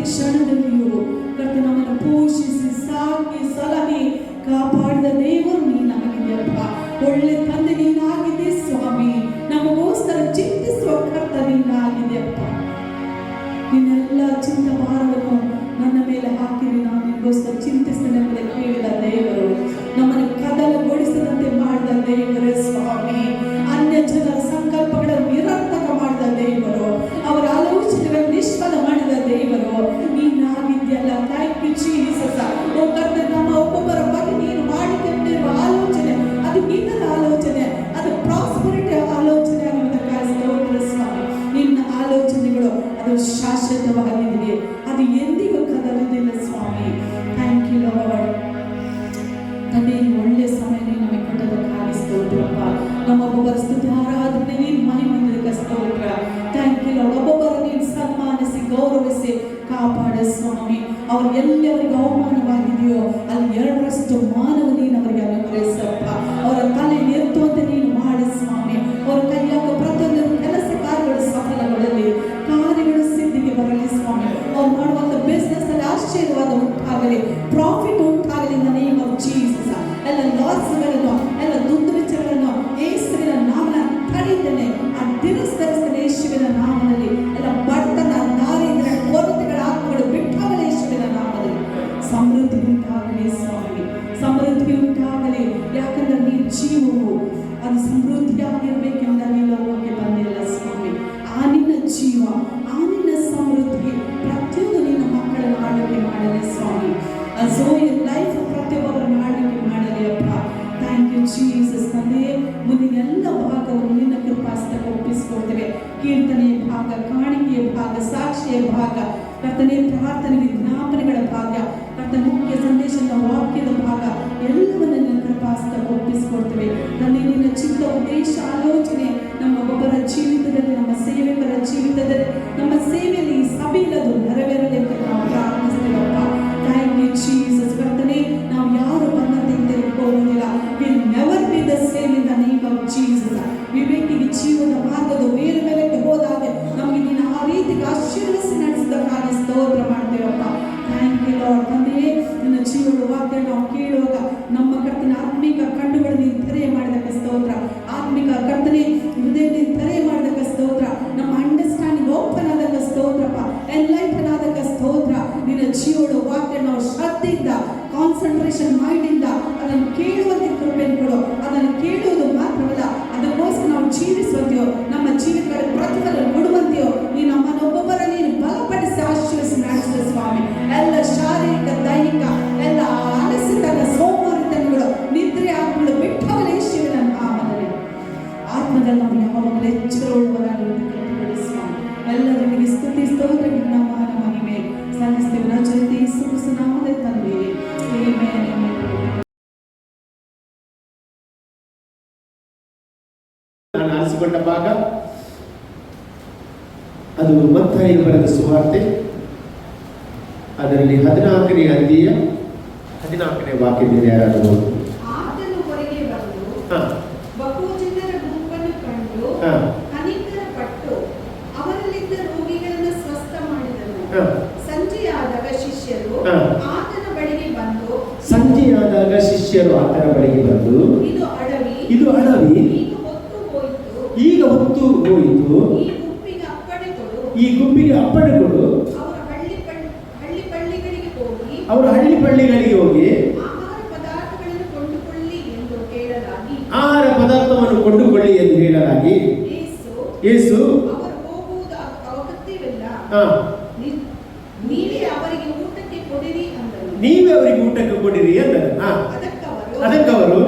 ಕ್ಷಣದಲ್ಲಿಯೂ ಕರ್ತ ನಮ್ಮನ್ನು ಪೋಷಿಸಿ ಸಾಕಿ ಸಲಹಿ ಕಾಪಾಡಿದ ದೇವರು ನೀನಾಗಿದೆಯಪ್ಪ. ಒಳ್ಳೆ ತಂದೆ ನೀನಾಗಿದೆ ಸ್ವಾಮಿ. ನಮಗೋಸ್ಕರ ಚಿಂತಿಸುವ ಕರ್ತ ನೀನಾಗಿದೆಯಪ್ಪ. ನಿನ್ನೆಲ್ಲ ಚಿಂತಭಾರವನ್ನು ನನ್ನ ಮೇಲೆ ಹಾಕಿರಿ, ನಾನು ನಿಮಗೋಸ್ಕರ ಚಿಂತಿಸ್ತೇನೆ ಎಂಬುದನ್ನು ಹೇಳಿದ ದೇವರು, ನಮ್ಮನ್ನು ಕದಲಗೊಳಿಸದಂತೆ ಮಾಡಿದ ದೇವರೇ ಸ್ವಾಮಿ. ಅನ್ಯ ಜನರ ಸಂಕಲ್ಪಗಳನ್ನು ನಿರರ್ಥಕ ಮಾಡಿದ ದೇವರು, ಅವರ ಆಲೋಚನೆಗಳನ್ನು ನಿಷ್ಫಲ ಮಾಡಿದ ದೇವರು ನೀನಾಗಿದ್ಯಲ್ಲ. Thank you Jesus. ಓ ಕರ್ತನೇ, ನಮ್ಮ ಒಬ್ಬೊಬ್ಬರ ಬಗ್ಗೆ ನೀನು ಮಾಡಿಕೊಂಡಿರುವ ಆಲೋಚನೆ ಅದು ನಿನ್ನ ಆಲೋಚನೆ, ಅದು ಪ್ರಾಸ್ಪರಿಟಿ ಆಲೋಚನೆ ಆಗಿರುವುದಕ್ಕಾಗಿ ಸ್ತೋತ್ರ ಸ್ವಾಮಿ. ನಿನ್ನ ಆಲೋಚನೆಗಳು ಅದು ಶಾಶ್ವತವಾಗಿದೆಯೇ, ಅದು ಎಂದಿಗೂ ಕದಲುವುದಿಲ್ಲ ಸ್ವಾಮಿ. Thank you Lord. ತಂದೆ, ಒಳ್ಳೆ ಸಮಯ ನೀನು ನಮಗೆ ಕೊಟ್ಟದಕ್ಕಾಗಿ ಸ್ತೋತ್ರಪ್ಪ. ನಮ್ಮೊಬ್ಬೊಬ್ಬರ ಸ್ತುತಿ ಆರಾಧನೆ ನೀನು ಮಹಿಮೆಗೆ ಸ್ತೋತ್ರ. Thank you Lord. ಒಬ್ಬೊಬ್ಬರು ನೀನು ಸನ್ಮಾನಿಸಿ ಗೌರವಿಸಿ ಕಾಪಾಡ ಸ್ವಾಮಿ. ಅವರು ಎಲ್ಲಿ ಅವರಿಗೆ ಅವಮಾನವಾಗಿದೆಯೋ ಅಲ್ಲಿ 2ರಷ್ಟು ಮಾನವ ನೀನು ಅವರಿಗೆ ಅನುಗ್ರಹಿಸಪ್ಪ. ಅವರ ತಲೆ ಎತ್ತುವಂತೆ ನೀನು ಮಾಡಿ ಸ್ವಾಮಿ. ಅವರ ಕೈಯಾಗ ಪ್ರತಿಯೊಂದು ಕೆಲಸ ಕಾರ್ಯಗಳು ಸಫಲಗಳಲ್ಲಿ, ಕಾರ್ಯಗಳು ಸಿದ್ಧಿಗೆ ಬರಲಿ ಸ್ವಾಮಿ. ಅವ್ರು ಮಾಡುವಂಥ ಬಿಸ್ನೆಸ್ ಅಲ್ಲಿ ಆಶ್ಚರ್ಯವಾದ ಉಂಟಾಗಲಿ, ಪ್ರಾಫಿಟ್ ಉಂಟಾಗಲಿ in the name of Jesus. ಎಲ್ಲ ಲಾಸ್ಗಳನ್ನು, ಎಲ್ಲ ದುಂದುವೆಚ್ಚಗಳನ್ನು ಯೇಸುವಿನ ನಾಮನ ತಡೆಯುತ್ತೇನೆ, ತಿರಸ್ಕರಿಸ್ತೇನೆ ಯೇಸುವಿನ ನಾಮದಲ್ಲಿ. ಎಲ್ಲ ಬಡತನ, ದಾರಿದ್ರ್ಯ, ಕೊರತೆಗಳ ಆತ್ಮಗಳು ಬಿಟ್ಟಾಗಲಿ ಯೇಸುವಿನ ನಾಮದಲ್ಲಿ. ಸಮೃದ್ಧಿ ಉಂಟಾಗಲಿ ಸ್ವಾಮಿ, ಸಮೃದ್ಧಿ ಉಂಟಾಗಲಿ. ಯಾಕಂದ್ರೆ ನೀನು ಜೀವವು ಅದು ಸಮೃದ್ಧಿಯಾಗಿರ್ಬೇಕೆಂದ ನೀನು ಲೋಕಕ್ಕೆ ಬಂದಿಲ್ಲ ಸ್ವಾಮಿ. ಆ ನಿನ್ನ ಜೀವ, ಆ ನಿನ್ನ ಸಮೃದ್ಧಿ ಪ್ರತಿಯೊಂದು ನಿನ್ನ ಮಕ್ಕಳನ್ನು ಆಳ್ವಿಕೆ ಮಾಡಲಿ ಸ್ವಾಮಿ. ಅಸೋಯ ಲೈಫ್ ಪ್ರತಿಯೊಬ್ಬರನ್ನು ಆಳ್ವಿಕೆ ಮಾಡಲಿ ಅಪ್ಪ. Thank you Jesus. ತಂದೆ, ಮುಂದಿನ ಎಲ್ಲ ಭಾಗವನ್ನು ನಿನ್ನ ಕೃಪಾಸ್ತಕ್ಕೆ ಒಪ್ಪಿಸಿಕೊಡ್ತೇವೆ. ಕೀರ್ತನೆಯ ಭಾಗ, ಕಾಣಿಕೆಯ ಭಾಗ, ಸಾಕ್ಷಿಯ ಭಾಗ, ಕರ್ತನೆ ಪ್ರಾರ್ಥನೆ ವಿಜ್ಞಾಪನೆಗಳ ಭಾಗ, ಕರ್ತ ಮುಖ್ಯ ಸಂದೇಶದ ವಾಕ್ಯದ ಭಾಗ ಎಲ್ಲವನ್ನ ನಿನ್ನ ಕೃಪಾಸ್ತಕ್ಕೆ ಒಪ್ಪಿಸಿಕೊಡ್ತೇವೆ. ತಂದೆ, ನಿನ್ನ ಚಿತ್ತ ಉದ್ದೇಶ ಆಲೋಚನೆ ನಮ್ಮ ಒಬ್ಬೊಬ್ಬರ ಜೀವಿತದಲ್ಲಿ, ನಮ್ಮ ಸೇವಕರ ಜೀವಿತದಲ್ಲಿ, ನಮ್ಮ ಸೇವೆಯಲ್ಲಿ ಈ ಸಭೆಯಲ್ಲದು ನೆರವೇರಲಿ ಅಂತ ನಾವು ಪ್ರಾರ್ಥಿಸ್ತೇವಪ್ಪ. Thank you Jesus. ಕರ್ತನೆ, ನಾವು ಯಾರು ಬಂದಂತೆ ತೆಗೆದುಕೊಳ್ಳುವುದಿಲ್ಲ. Will never be the same in the name of Jesus. ವಿವೇಕಿಗೆ ಜೀವನ ಮಾರ್ಗದ ಮೇಲೆ ಮೇಲಕ್ಕೆ ಹೋದಾಗ ನಮಗೆ ನೀನು ಆ ರೀತಿಗೆ ಆಶೀರ್ವದಿಸಿ ನಡೆಸಿದಕ್ಕಾಗಿ ಸ್ತೋತ್ರ ಮಾಡ್ತೇವಪ್ಪ. Thank you lord. ತಂದೆಯೇ, ನಿನ್ನ ಜೀವನ ವಾಕ್ಯ ನಾವು ಕೇಳುವಾಗ ನಮ್ಮ ಕರ್ತನ ಆತ್ಮಿಕ ಕಣ್ಣುಗಳು ನೀನು ತೆರೆ ಮಾಡಿದಕ್ಕೆ ಸ್ತೋತ್ರ. ಆತ್ಮಿಕ ಕರ್ತನೆ ಹೃದಯ ನೀನು ತೆರೆ ಮಾಡಿದಕ್ಕೆ ಸ್ತೋತ್ರ. ನಮ್ಮ ಅಂಡರ್ಸ್ಟ್ಯಾಂಡಿಂಗ್ ಓಪನ್ ಆದಕ್ಕೆ ಸ್ತೋತ್ರಪ್ಪ. ಎನ್ಲೈಟನ್ ಆದಕ್ಕೆ ಸ್ತೋತ್ರ. ನಿನ್ನ ಜೀವನ ವಾಕ್ಯ ನಾವು ಶ್ರದ್ಧೆಯಿಂದ, ಕಾನ್ಸಂಟ್ರೇಷನ್ ಮೈಂಡಿಂದ ಅದನ್ನು ಕೇಳುವಂತೆ ಕೃಪೆಯನ್ನು ಕೊಡು. ಅದನ್ನು ಕೇಳುವುದು ಮಾತ್ರವಲ್ಲ, ಅದಕ್ಕೋಸ್ಕರ ನಾವು ಜೀವಿಸುವಂತೆಯೋ, ನಮ್ಮ ಜೀವಿತಗಳ ಪ್ರತಿಫಲ ಕೊಡುವಂತೆಯೋ ನೀನು ನಮ್ಮನ್ನೊಬ್ಬೊಬ್ಬರ ನೀನು ಬಲಪಡಿಸಿ ಆಶೀರ್ವದಿಸಿ ನಡೆಸಿದ ಸ್ವಾಮಿ. ಎಲ್ಲ ಶಾರೀರಿಕ, ದೈಹಿಕ, ಎಲ್ಲ ಅನಿಸಿತನ, ಸೋಮಾರಿತನಗಳು, ನಿದ್ರೆ ಆತ್ಮಗಳು ಬಿಟ್ಟವಲೇ ಶಿವನ ನಾಮದಲ್ಲಿ ಆತ್ಮದಲ್ಲಿ ನಾವು ಯಾವಾಗಲೂ ಎಚ್ಚರವುಳ್ಳವರಾಗಿರುವುದಕ್ಕೆ ಸ್ವಾಮಿ. ಎಲ್ಲರಿಗೆ ಸ್ತುತಿ ಸ್ತೋತ್ರ ಮಾನ ಮಹಿಮೆ ಸಲ್ಲಿಸ್ತೇವೆ ರಾಜರತಿ ಯೇಸು ನಾಮದಲ್ಲಿ ತಂದೆ. ಆಮೆನ್. ನಾನು ಆರಿಸಿಕೊಂಡ ಭಾಗ ಅದು ಮತ್ತಾಯ ಬರೆದ ಸುವಾರ್ತೆ, ಅದರಲ್ಲಿ 14ನೇ ಅಧ್ಯಾಯ 14ನೇ ವಾಕ್ಯದಲ್ಲಿ ಯಾರಾದರೂ ಆತನು ಹೊರಗೆ ಬಂದು ಬಹು ಜನರ ಗುಂಪನ್ನು ಕಂಡು ಕನಿಕರಪಟ್ಟು ಅವರಲ್ಲಿದ್ದ ರೋಗಿಗಳನ್ನು ಸ್ವಸ್ಥ ಮಾಡಿದನು. ಸಂಜೆಯಾದಾಗ ಶಿಷ್ಯರು ಆತನ ಬಳಿಗೆ ಬಂದು ಇದು ಅಡವಿ, ಈಗ ಹೊತ್ತು ಹೋಯಿತು, ಈ ಗುಂಪಿಗೆ ಅಪ್ಪಣೆ ಕೊಡು. ಅವರ ಹಳ್ಳಿ ಪಳ್ಳಿಗಳಿಗೆ ಹೋಗಿ ಆಹಾರ ಪದಾರ್ಥವನ್ನು ಕೊಂಡುಕೊಳ್ಳಿ ಎಂದು ಹೇಳಲಾಗಿ ಯೇಸು ನೀವೇ ಅವರಿಗೆ ಊಟಕ್ಕೆ ಕೊಡಿರಿ ಅಂದನು. ಅದಕ್ಕವರು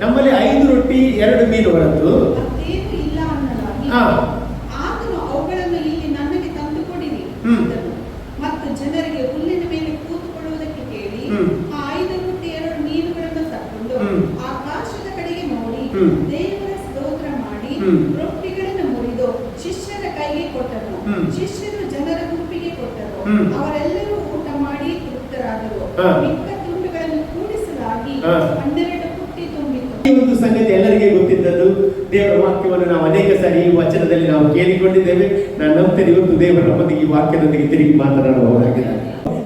ನಮ್ಮಲ್ಲಿ 5 ರೊಟ್ಟಿ 2 ಮೀನು ಹೊರತು ಮತ್ತೇನು ಇಲ್ಲ ಅನ್ನಲಾಗಿ ಆತನು ಅವುಗಳನ್ನು ಇಲ್ಲಿ ನನಗೆ ತಂದು ಕೊಡಿರಿ ಅಂದನು. ಮತ್ತು ಜನರಿಗೆ ಹುಲ್ಲಿನ ಮೇಲೆ ಕೂತುಕೊಳ್ಳುವುದಕ್ಕೆ ಕೇಳಿ ಆ 5 ರೊಟ್ಟಿ 2 ಮೀನುಗಳನ್ನು ತಕ್ಕೊಂಡು ಆಕಾಶದ ಕಡೆಗೆ ನೋಡಿ ದೇವರ ಸ್ತೋತ್ರ ಮಾಡಿ ರೊಟ್ಟಿಗಳನ್ನು ಮುರಿದು ಶಿಷ್ಯರ ಕೈಗೆ ಕೊಟ್ಟನು. ಶಿಷ್ಯರು ಜನರ ಗುಂಪಿಗೆ ಕೊಟ್ಟರು. ಅವರೆಲ್ಲರೂ ಊಟ ಮಾಡಿ ತೃಪ್ತರಾದರು. ಮಿಕ್ಕ ತುಂಡುಗಳನ್ನು ಕೂಡಿಸಲಾಗಿ 12 ಪುಟ್ಟಿ ತುಂಬಿತು. ಈ ಒಂದು ಸಂಗತಿ ಎಲ್ಲರಿಗೆ ಗೊತ್ತಿದ್ದದ್ದು. ದೇವರ ವಾಕ್ಯವನ್ನು ನಾವು ಅನೇಕ ಸಾರಿ ಈ ವಚನದಲ್ಲಿ ನಾವು ಕೇಳಿಕೊಂಡಿದ್ದೇವೆ. ನಾನು ನಂಬ್ತೇನೆ ಇವತ್ತು ದೇವರ ನಮ್ಮೊಂದಿಗೆ ಈ ವಾಕ್ಯದೊಂದಿಗೆ ತಿರುಗಿ ಮಾತನಾಡುವವರಾಗಿದ್ದಾರೆ.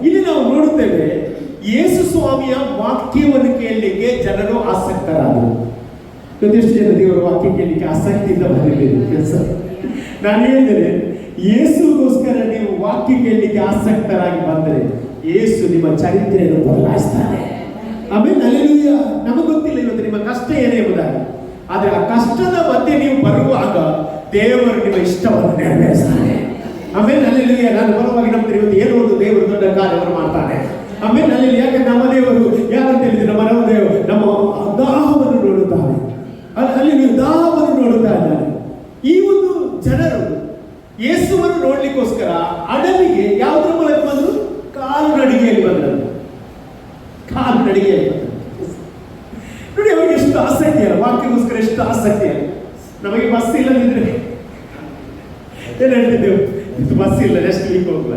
ಇಲ್ಲಿ ನಾವು ನೋಡುತ್ತೇವೆ, ಯೇಸು ಸ್ವಾಮಿಯ ವಾಕ್ಯವನ್ನು ಕೇಳಲಿಕ್ಕೆ ಜನರು ಆಸಕ್ತರಾದರು. ಎಷ್ಟು ಜನ ದೇವರ ವಾಕ್ಯ ಕೇಳಲಿಕ್ಕೆ ಆಸಕ್ತಿಯಿಂದ ಬಂದಿದ್ದೇವೆ? ನಾನು ಹೇಳಿದರೆ, ಯೇಸುಗೋಸ್ಕರ ನೀವು ವಾಕ್ಯ ಕೇಳಲಿಕ್ಕೆ ಆಸಕ್ತರಾಗಿ ಬಂದರೆ ಯೇಸು ನಿಮ್ಮ ಚರಿತ್ರೆಯನ್ನು ಬದಲಾಯಿಸ್ತಾನೆ. ಆಮೇಲೆ ಹಲ್ಲೆಲೂಯ. ನಮಗೆ ಗೊತ್ತಿಲ್ಲ ಇವತ್ತು ನಿಮ್ಮ ಕಷ್ಟ ಏನೇ ಎಂಬುದಾಗಿ, ಆದರೆ ಆ ಕಷ್ಟದ ಮಧ್ಯೆ ನೀವು ಬರುವಾಗ ದೇವರು ನಿಮ್ಮ ಇಷ್ಟವನ್ನು ನೆರವೇರಿಸ್ತಾನೆ. ಆಮೇಲೆ ಹಲ್ಲೆಲೂಯ. ನಾನು ಬಲವಾಗಿ ನಂಬ್ತೀನಿ ಇವತ್ತು ಏನೋ ಒಂದು ದೇವರು ದೊಡ್ಡ ಕಾರ್ಯವನ್ನು ಮಾಡ್ತಾನೆ. ಆಮೇಲೆ ಹಲ್ಲೆಲೂಯ. ಯಾಕಂದ್ರೆ ನಮ್ಮ ದೇವರು ಯಾರಂತ ಹೇಳಿದ್ರೆ, ನಮ್ಮ ದೇವರು ನಮ್ಮ ದಾಹವನ್ನು ನೋಡುತ್ತಾನೆ. ಅಲ್ಲಿ ದಾಹವನ್ನು ನೋಡುತ್ತಾ ಇದ್ದಾನೆ. ಈ ಒಂದು ಜನರು ಯೇಸುವನ್ನು ನೋಡ್ಲಿಕ್ಕೋಸ್ಕರ ಅಡವಿಗೆ ಯಾವುದರ ಮೂಲಕ ಬಂದರು? ಕಾಲು ನಡಿಗೆಯಲ್ಲಿ ಬಂದರು. ಕಾಲು ನಡಿಗೆಯಲ್ಲಿ ಬಂದರು. ನೋಡಿ, ಅವರಿಗೆ ಎಷ್ಟು ಆಸಕ್ತಿ ಅಲ್ಲ, ವಾಕ್ಯಕ್ಕೋಸ್ಕರ ಎಷ್ಟು ಆಸಕ್ತಿ ಅಲ್ಲ. ನಮಗೆ ಬಸ್ ಇಲ್ಲದಿದ್ರೆ ಏನು ಹೇಳ್ತಿದ್ದೆವು? ಇದು ಬಸ್ ಇಲ್ಲ, ಎಷ್ಟು ಲೀಕ್ ಹೋಗಲ್ಲ,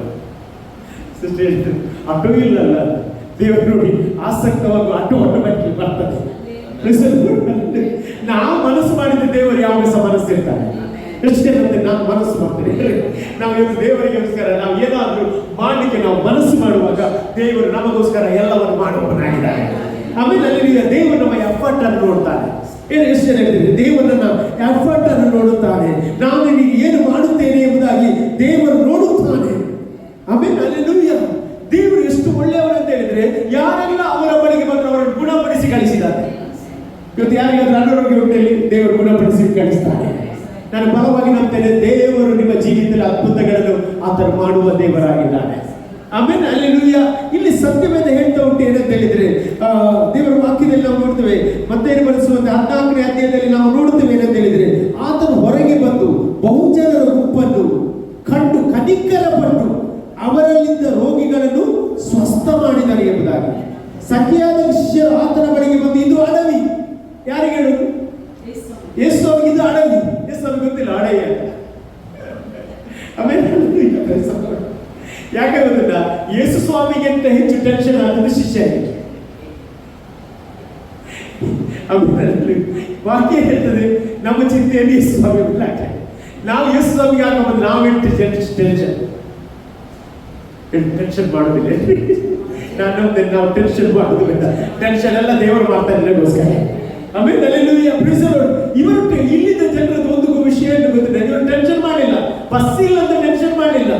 ಆಟೋ ಇಲ್ಲ ಅಲ್ಲ. ದೇವರು ನೋಡಿ ಆಸಕ್ತವಾಗಿ ಆಟೋ ಆಟೋಮೆಟಿಕ್ ಬರ್ತದೆ. ನಾವು ಮನಸ್ಸು ಮಾಡಿದ ದೇವರು ಯಾವಾಗ ಸಹ ಮನಸ್ಸಿರ್ತಾನೆ. ಎಷ್ಟೇ ನಾವು ಮನಸ್ಸು ಮಾಡ್ತೇವೆ. ನಾವು ಇವತ್ತು ದೇವರಿಗೋಸ್ಕರ ನಾವು ಏನಾದರೂ ಮಾಡಲಿಕ್ಕೆ ನಾವು ಮನಸ್ಸು ಮಾಡುವಾಗ ದೇವರು ನಮಗೋಸ್ಕರ ಎಲ್ಲವನ್ನು ಮಾಡುವವನಾಗಿದ್ದಾನೆ. ಆಮೇಲೆ ಅಲ್ಲಿ ದೇವರು ನಮ್ಮ ಎಫರ್ಟ್ ಅನ್ನು ನೋಡ್ತಾನೆ. ಎಷ್ಟು ಜನ ಹೇಳ್ತೀವಿ? ದೇವರನ್ನ ಎಫರ್ಟ್ ಅನ್ನು ನೋಡುತ್ತಾನೆ. ನಾವು ನಿನಗೆ ಏನು ಮಾಡುತ್ತೇನೆ ಎಂಬುದಾಗಿ ದೇವರು ನೋಡುತ್ತಾನೆ. ಆಮೇಲೆ ಅಲ್ಲೆಲೂಯ. ದೇವರು ಎಷ್ಟು ಒಳ್ಳೆಯವರು ಅಂತ ಹೇಳಿದ್ರೆ, ಯಾರೆಲ್ಲ ಅವರ ಬಳಿಗೆ ಬಂದು ಅವರನ್ನು ಗುಣಪಡಿಸಿ ಕಳಿಸಿದ್ದಾರೆ. ಇವತ್ತು ಯಾರಿಗಾದ್ರೂ ಅನಾರೋಗ್ಯ ಉಂಟಲ್ಲಿ ದೇವರು ಗುಣಪಡಿಸಿ ಕಳಿಸ್ತಾನೆ. ನಾನು ಬಲವಾಗಿ ನಂಬ್ತೇನೆ, ದೇವರು ನಿಮ್ಮ ಜೀವಿತದಲ್ಲಿ ಅದ್ಭುತಗಳನ್ನು ಆತನು ಮಾಡುವ ದೇವರಾಗಿದ್ದಾನೆ. ಆಮೇಲೆ ಅಲ್ಲೆಲೂಯ. ಇಲ್ಲಿ ಸತ್ಯವೇದ ಹೇಳ್ತಾ ಉಂಟು ಏನಂತ ಹೇಳಿದ್ರೆ, ದೇವರ ವಾಕ್ಯದಲ್ಲಿ ನಾವು ನೋಡ್ತೇವೆ, ಮತ್ತೆ ಬಳಸುವಂತೆ 14ನೇ ಅಧ್ಯಾಯದಲ್ಲಿ ನಾವು ನೋಡುತ್ತೇವೆ ಏನಂತ ಹೇಳಿದ್ರೆ, ಆತನು ಹೊರಗೆ ಬಂದು ಬಹುಜನರ ಗುಂಪನ್ನು ಕಂಡು ಕನಿಕರಪಟ್ಟು ಅವರಲ್ಲಿದ್ದ ರೋಗಿಗಳನ್ನು ಸ್ವಸ್ಥ ಮಾಡಿದ್ದಾರೆ ಎಂಬುದಾಗಿ. ಸಖಿಯಾದ ಶಿಷ್ಯರು ಆತನ ಬಳಿಗೆ ಬಂದು, ಇದು ಅಡವಿ. ಯಾರಿಗೆ ಹೇಳುದು? ಯೇಸು ಅವ್ರಿಗೆ ಇದು ಅಡವಿ. ಯೇಸು ಅವ್ರಿಗೆ ಗೊತ್ತಿಲ್ಲ ಅಡವಿ ಅಂತ. ಆಮೇಲೆ ಯಾಕೆ ಗೊತ್ತಿಲ್ಲ, ಯೇಸು ಸ್ವಾಮಿಗಿಂತ ಹೆಚ್ಚು ಟೆನ್ಷನ್ ಆದದ್ದು ಶಿಷ್ಯರಿಗೆ. ವಾಕ್ಯ ಹೇಳ್ತದೆ, ನಮ್ಮ ಚಿಂತೆಯಲ್ಲಿ ಯೇಸು ಸ್ವಾಮಿ ಇಲ್ಲ. ನಾವು ಯೇಸು ಸ್ವಾಮಿಗೆ ಹಾಕಬಹುದು, ನಾವೆಂಟು ಟೆನ್ಷನ್ ಮಾಡೋದಿಲ್ಲ. ನಾನು ನಾವು ಟೆನ್ಷನ್ ಮಾಡೋದಿಲ್ಲ. ಟೆನ್ಷನ್ ಎಲ್ಲ ದೇವರು ಮಾಡ್ತಾರೆ ಗೋಸ್ಕರ. ಆಮೇಲೆ ಅಲ್ಲೆಲೂಯ. ಇವರು ಇಲ್ಲಿದ್ದ ಜನರದ್ದು ಒಂದು ವಿಷಯ ಗೊತ್ತಿದೆ, ಇವರು ಟೆನ್ಷನ್ ಮಾಡಿಲ್ಲ. ಬಸ್ ಇಲ್ಲ ಅಂತ ಟೆನ್ಷನ್ ಮಾಡಿಲ್ಲ.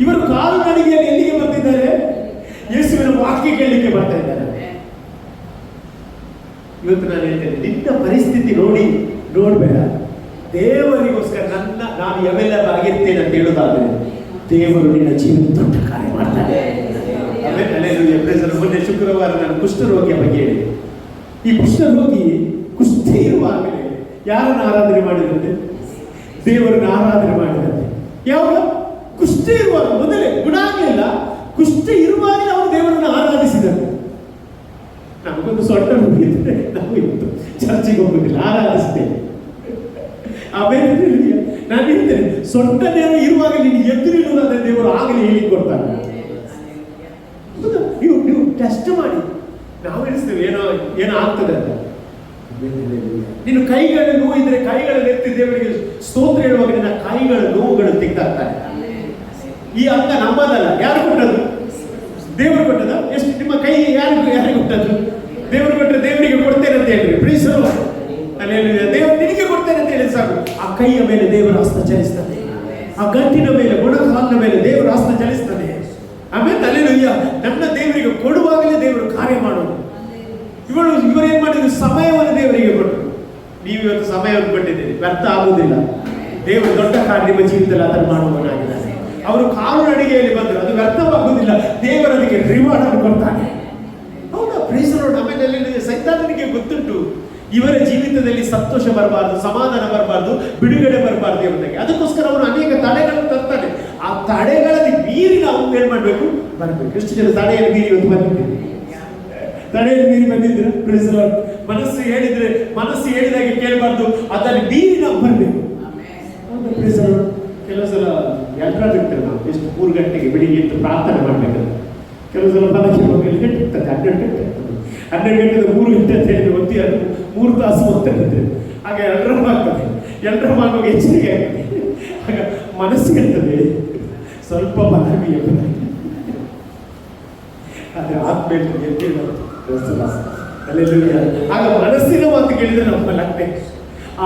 ಇವರು ಕಾಲು ನಡಿಗೆಯಲ್ಲಿ ಎಲ್ಲಿಗೆ ಬಂದಿದ್ದಾರೆ? ಯೇಸುವಿನ ವಾಕ್ಯ ಕೇಳಲಿಕ್ಕೆ ಬರ್ತಾ ಇದ್ದಾರೆ. ಇವತ್ತು ನಾನು ಹೇಳ್ತೇನೆ, ನಿನ್ನ ಪರಿಸ್ಥಿತಿ ನೋಡ್ಬೇಡ. ದೇವರಿಗೋಸ್ಕರ ನಾನು ಯಾವೆಲ್ಲ ಆಗಿರ್ತೇನೆ ಅಂತ ಹೇಳೋದಾದ್ರೆ ದೇವರು ನಿನ್ನ ಜೀವನ ದೊಡ್ಡ ಕಾರ್ಯ ಮಾಡ್ತಾನೆ. ಮೊನ್ನೆ ಶುಕ್ರವಾರ ನಾನು ಕುಷ್ಠರೋಗಿಯ ಬಗ್ಗೆ ಹೇಳಿದೆ. ಈ ಕುಷ್ಠರೋಗಿ ಕುಷ್ಠೆ ಇರುವಾಗಲೇ ಯಾರನ್ನು ಆರಾಧನೆ ಮಾಡಿದಂತೆ? ದೇವರನ್ನು ಆರಾಧನೆ ಮಾಡಿದಂತೆ. ಯಾವಾಗ? ಕುಷ್ಠೆ ಇರುವಾಗ. ಮೊದಲೇ ಗುಣ ಆಗಲಿಲ್ಲ, ಕುಷ್ಠೆ ಇರುವಾಗ ಅವರು ದೇವರನ್ನು ಆರಾಧಿಸಿದರು. ನಮಗೊಂದು ಸೊಟ್ಟ ಮುಗಿದ್ರೆ ನಾವು ಇವತ್ತು ಚರ್ಚೆಗೆ ಹೋಗುದಿಲ್ಲ, ಆರಾಧಿಸ್ತೇವೆ. ಆಮೇಲೆ ನಾನು ಹೇಳ್ತೇನೆ, ಸೊಟ್ಟ ದೇವರು ಇರುವಾಗ ನೀನು ಎದುರಿರುವುದಾದ್ರೆ ದೇವರು ಆಗಲಿ ಹೇಳಿ ಕೊಡ್ತಾನೆ. ನೀವು ಟೆಸ್ಟ್ ಮಾಡಿ. ನಾವು ಎಣಿಸ್ತೇವೆ ಏನೋ ಆಗ್ತದೆ ಅಂತ. ನೀನು ಕೈಗಳ ನೋವು ಇದ್ರೆ ಕೈಗಳನ್ನು ಎತ್ತಿ ದೇವರಿಗೆ ಸ್ತೋತ್ರ ಹೇಳುವಾಗ ನಿನ್ನ ಕೈಗಳ ನೋವುಗಳು ತೆಗೆದಾಗ್ತಾನೆ. ಈ ಅಂಗ ನಮ್ಮದಲ್ಲ. ಯಾರು ಕೊಟ್ಟದ್ದು? ದೇವರು ಕೊಟ್ಟದ? ಎಷ್ಟು ನಿಮ್ಮ ಕೈ ಯಾರು ಕೊಟ್ಟದ್ದು? ದೇವರು ಕೊಟ್ಟರೆ ದೇವರಿಗೆ ಕೊಡ್ತೇನೆ ಅಂತ ಹೇಳ್ರಿ. ಪ್ಲೀಸ್ ದೇವರು ನಿನಗೆ ಕೊಡ್ತೇನೆ ಅಂತ ಹೇಳಿ ಸಾಕು. ಆ ಕೈಯ ಮೇಲೆ ದೇವರ ಹಸ್ತ ಚಲಿಸ್ತದೆ. ಆ ಗಂಟಿನ ಮೇಲೆ, ಮೊಣಕಾಲಿನ ಮೇಲೆ ದೇವರ ಹಸ್ತ ಚಲಿಸ್ತದೆ. ಆಮೇಲೆ ಅಲ್ಲೆಲೂಯ. ನನ್ನ ದೇವರಿಗೆ ಕೊಡುವಾಗಲೇ ದೇವರು ಕಾರ್ಯ ಮಾಡೋದು. ಇವರು ಏನ್ ಮಾಡಿದ್ರು? ಸಮಯವನ್ನು ದೇವರಿಗೆ ಕೊಟ್ಟರು. ನೀವು ಇವತ್ತು ಸಮಯವನ್ನು ಕೊಟ್ಟಿದ್ದೀರಿ, ವ್ಯರ್ಥ ಆಗುವುದಿಲ್ಲ. ದೇವರು ದೊಡ್ಡ ಕಾರ್ಯ ನಿಮ್ಮ ಜೀವಿತದಲ್ಲಿ ಅದನ್ನು ಮಾಡುವವನಾಗಿದ್ದಾನೆ. ಅವರು ಕಾಲು ನಡಿಗೆಯಲ್ಲಿ ಬಂದರು, ಅದು ವ್ಯರ್ಥವಾಗುವುದಿಲ್ಲ. ದೇವರು ಅದಕ್ಕೆ ರಿವಾರ್ಡ್ ಅನ್ನು ಕೊಡ್ತಾನೆ. ಹೌದಾ? Praise lord. ಆಮೇಲೆ ಸೈತಾನನಿಗೆ ಗೊತ್ತುಂಟು, ಇವರ ಜೀವಿತದಲ್ಲಿ ಸಂತೋಷ ಬರಬಾರ್ದು, ಸಮಾಧಾನ ಬರಬಾರ್ದು, ಬಿಡುಗಡೆ ಬರಬಾರ್ದು ಎಂಬುದಾಗಿ. ಅದಕ್ಕೋಸ್ಕರ ಅವನು ಅನೇಕ ತಡೆಗಳನ್ನು ತರ್ತಾನೆ. ಆ ತಡೆಗಳಲ್ಲಿ ಮೀರಿ ನಾವು ಏನ್ ಮಾಡ್ಬೇಕು? ಬರಬೇಕು. ಎಷ್ಟು ಜನ ತಡೆಯಲ್ಲಿ ಮೀರಿ ಇವತ್ತು ಬಂದಿದ್ದೀರಿ? ತಡೆಯಲ್ಲಿ ಮೀರಿ ಬಂದಿದ್ರೆ ಪ್ರೈಸ್ ಲಾರ್ಡ್. ಮನಸ್ಸು ಹೇಳಿದಾಗೆ ಕೇಳಬಾರ್ದು, ಅದನ್ನು ಮೀರಿ ನಾವು ಬರಬೇಕು. Praise lord. ಕೆಲವು ಸಲ ಯಾತ್ರಾಗಿರ್ತೇವೆ ನಾವು. ಎಷ್ಟು 3 ಗಂಟೆಗೆ ಬೆಳಿಗ್ಗೆ ಎದ್ದು ಪ್ರಾರ್ಥನೆ ಮಾಡಬೇಕಂತ. ಕೆಲವು ಸಲ ಪದಕ್ಕೆ ಹೋಗಲಿ ಇರ್ತದೆ 12 ಗಂಟೆ 3 ಗಂಟೆ ಅಂತ ಹೇಳಿದ್ರೆ ಒತ್ತಿ 3 ತಾಸು ಹೋಗ್ತಾ ಇರ್ತದೆ. ಆ ಆಗ ಎಲ್ಲರ ಆಗ್ತದೆ, ಎಲ್ಲರ ಆಗುವಾಗ ಎಚ್ಚರಿಕೆ ಆಗ್ತದೆ. ಆಗ ಮನಸ್ಸಿಗೆ ಇರ್ತದೆ ಸ್ವಲ್ಪ ಬಲವೀಯ ಅದೇ ಆತ್ಮೇಲೆ ಆಗ ಮನಸ್ಸಿನ ಮಾತು ಕೇಳಿದ್ರೆ ನಮ್ಮಲ್ಲಾಗ್ತದೆ,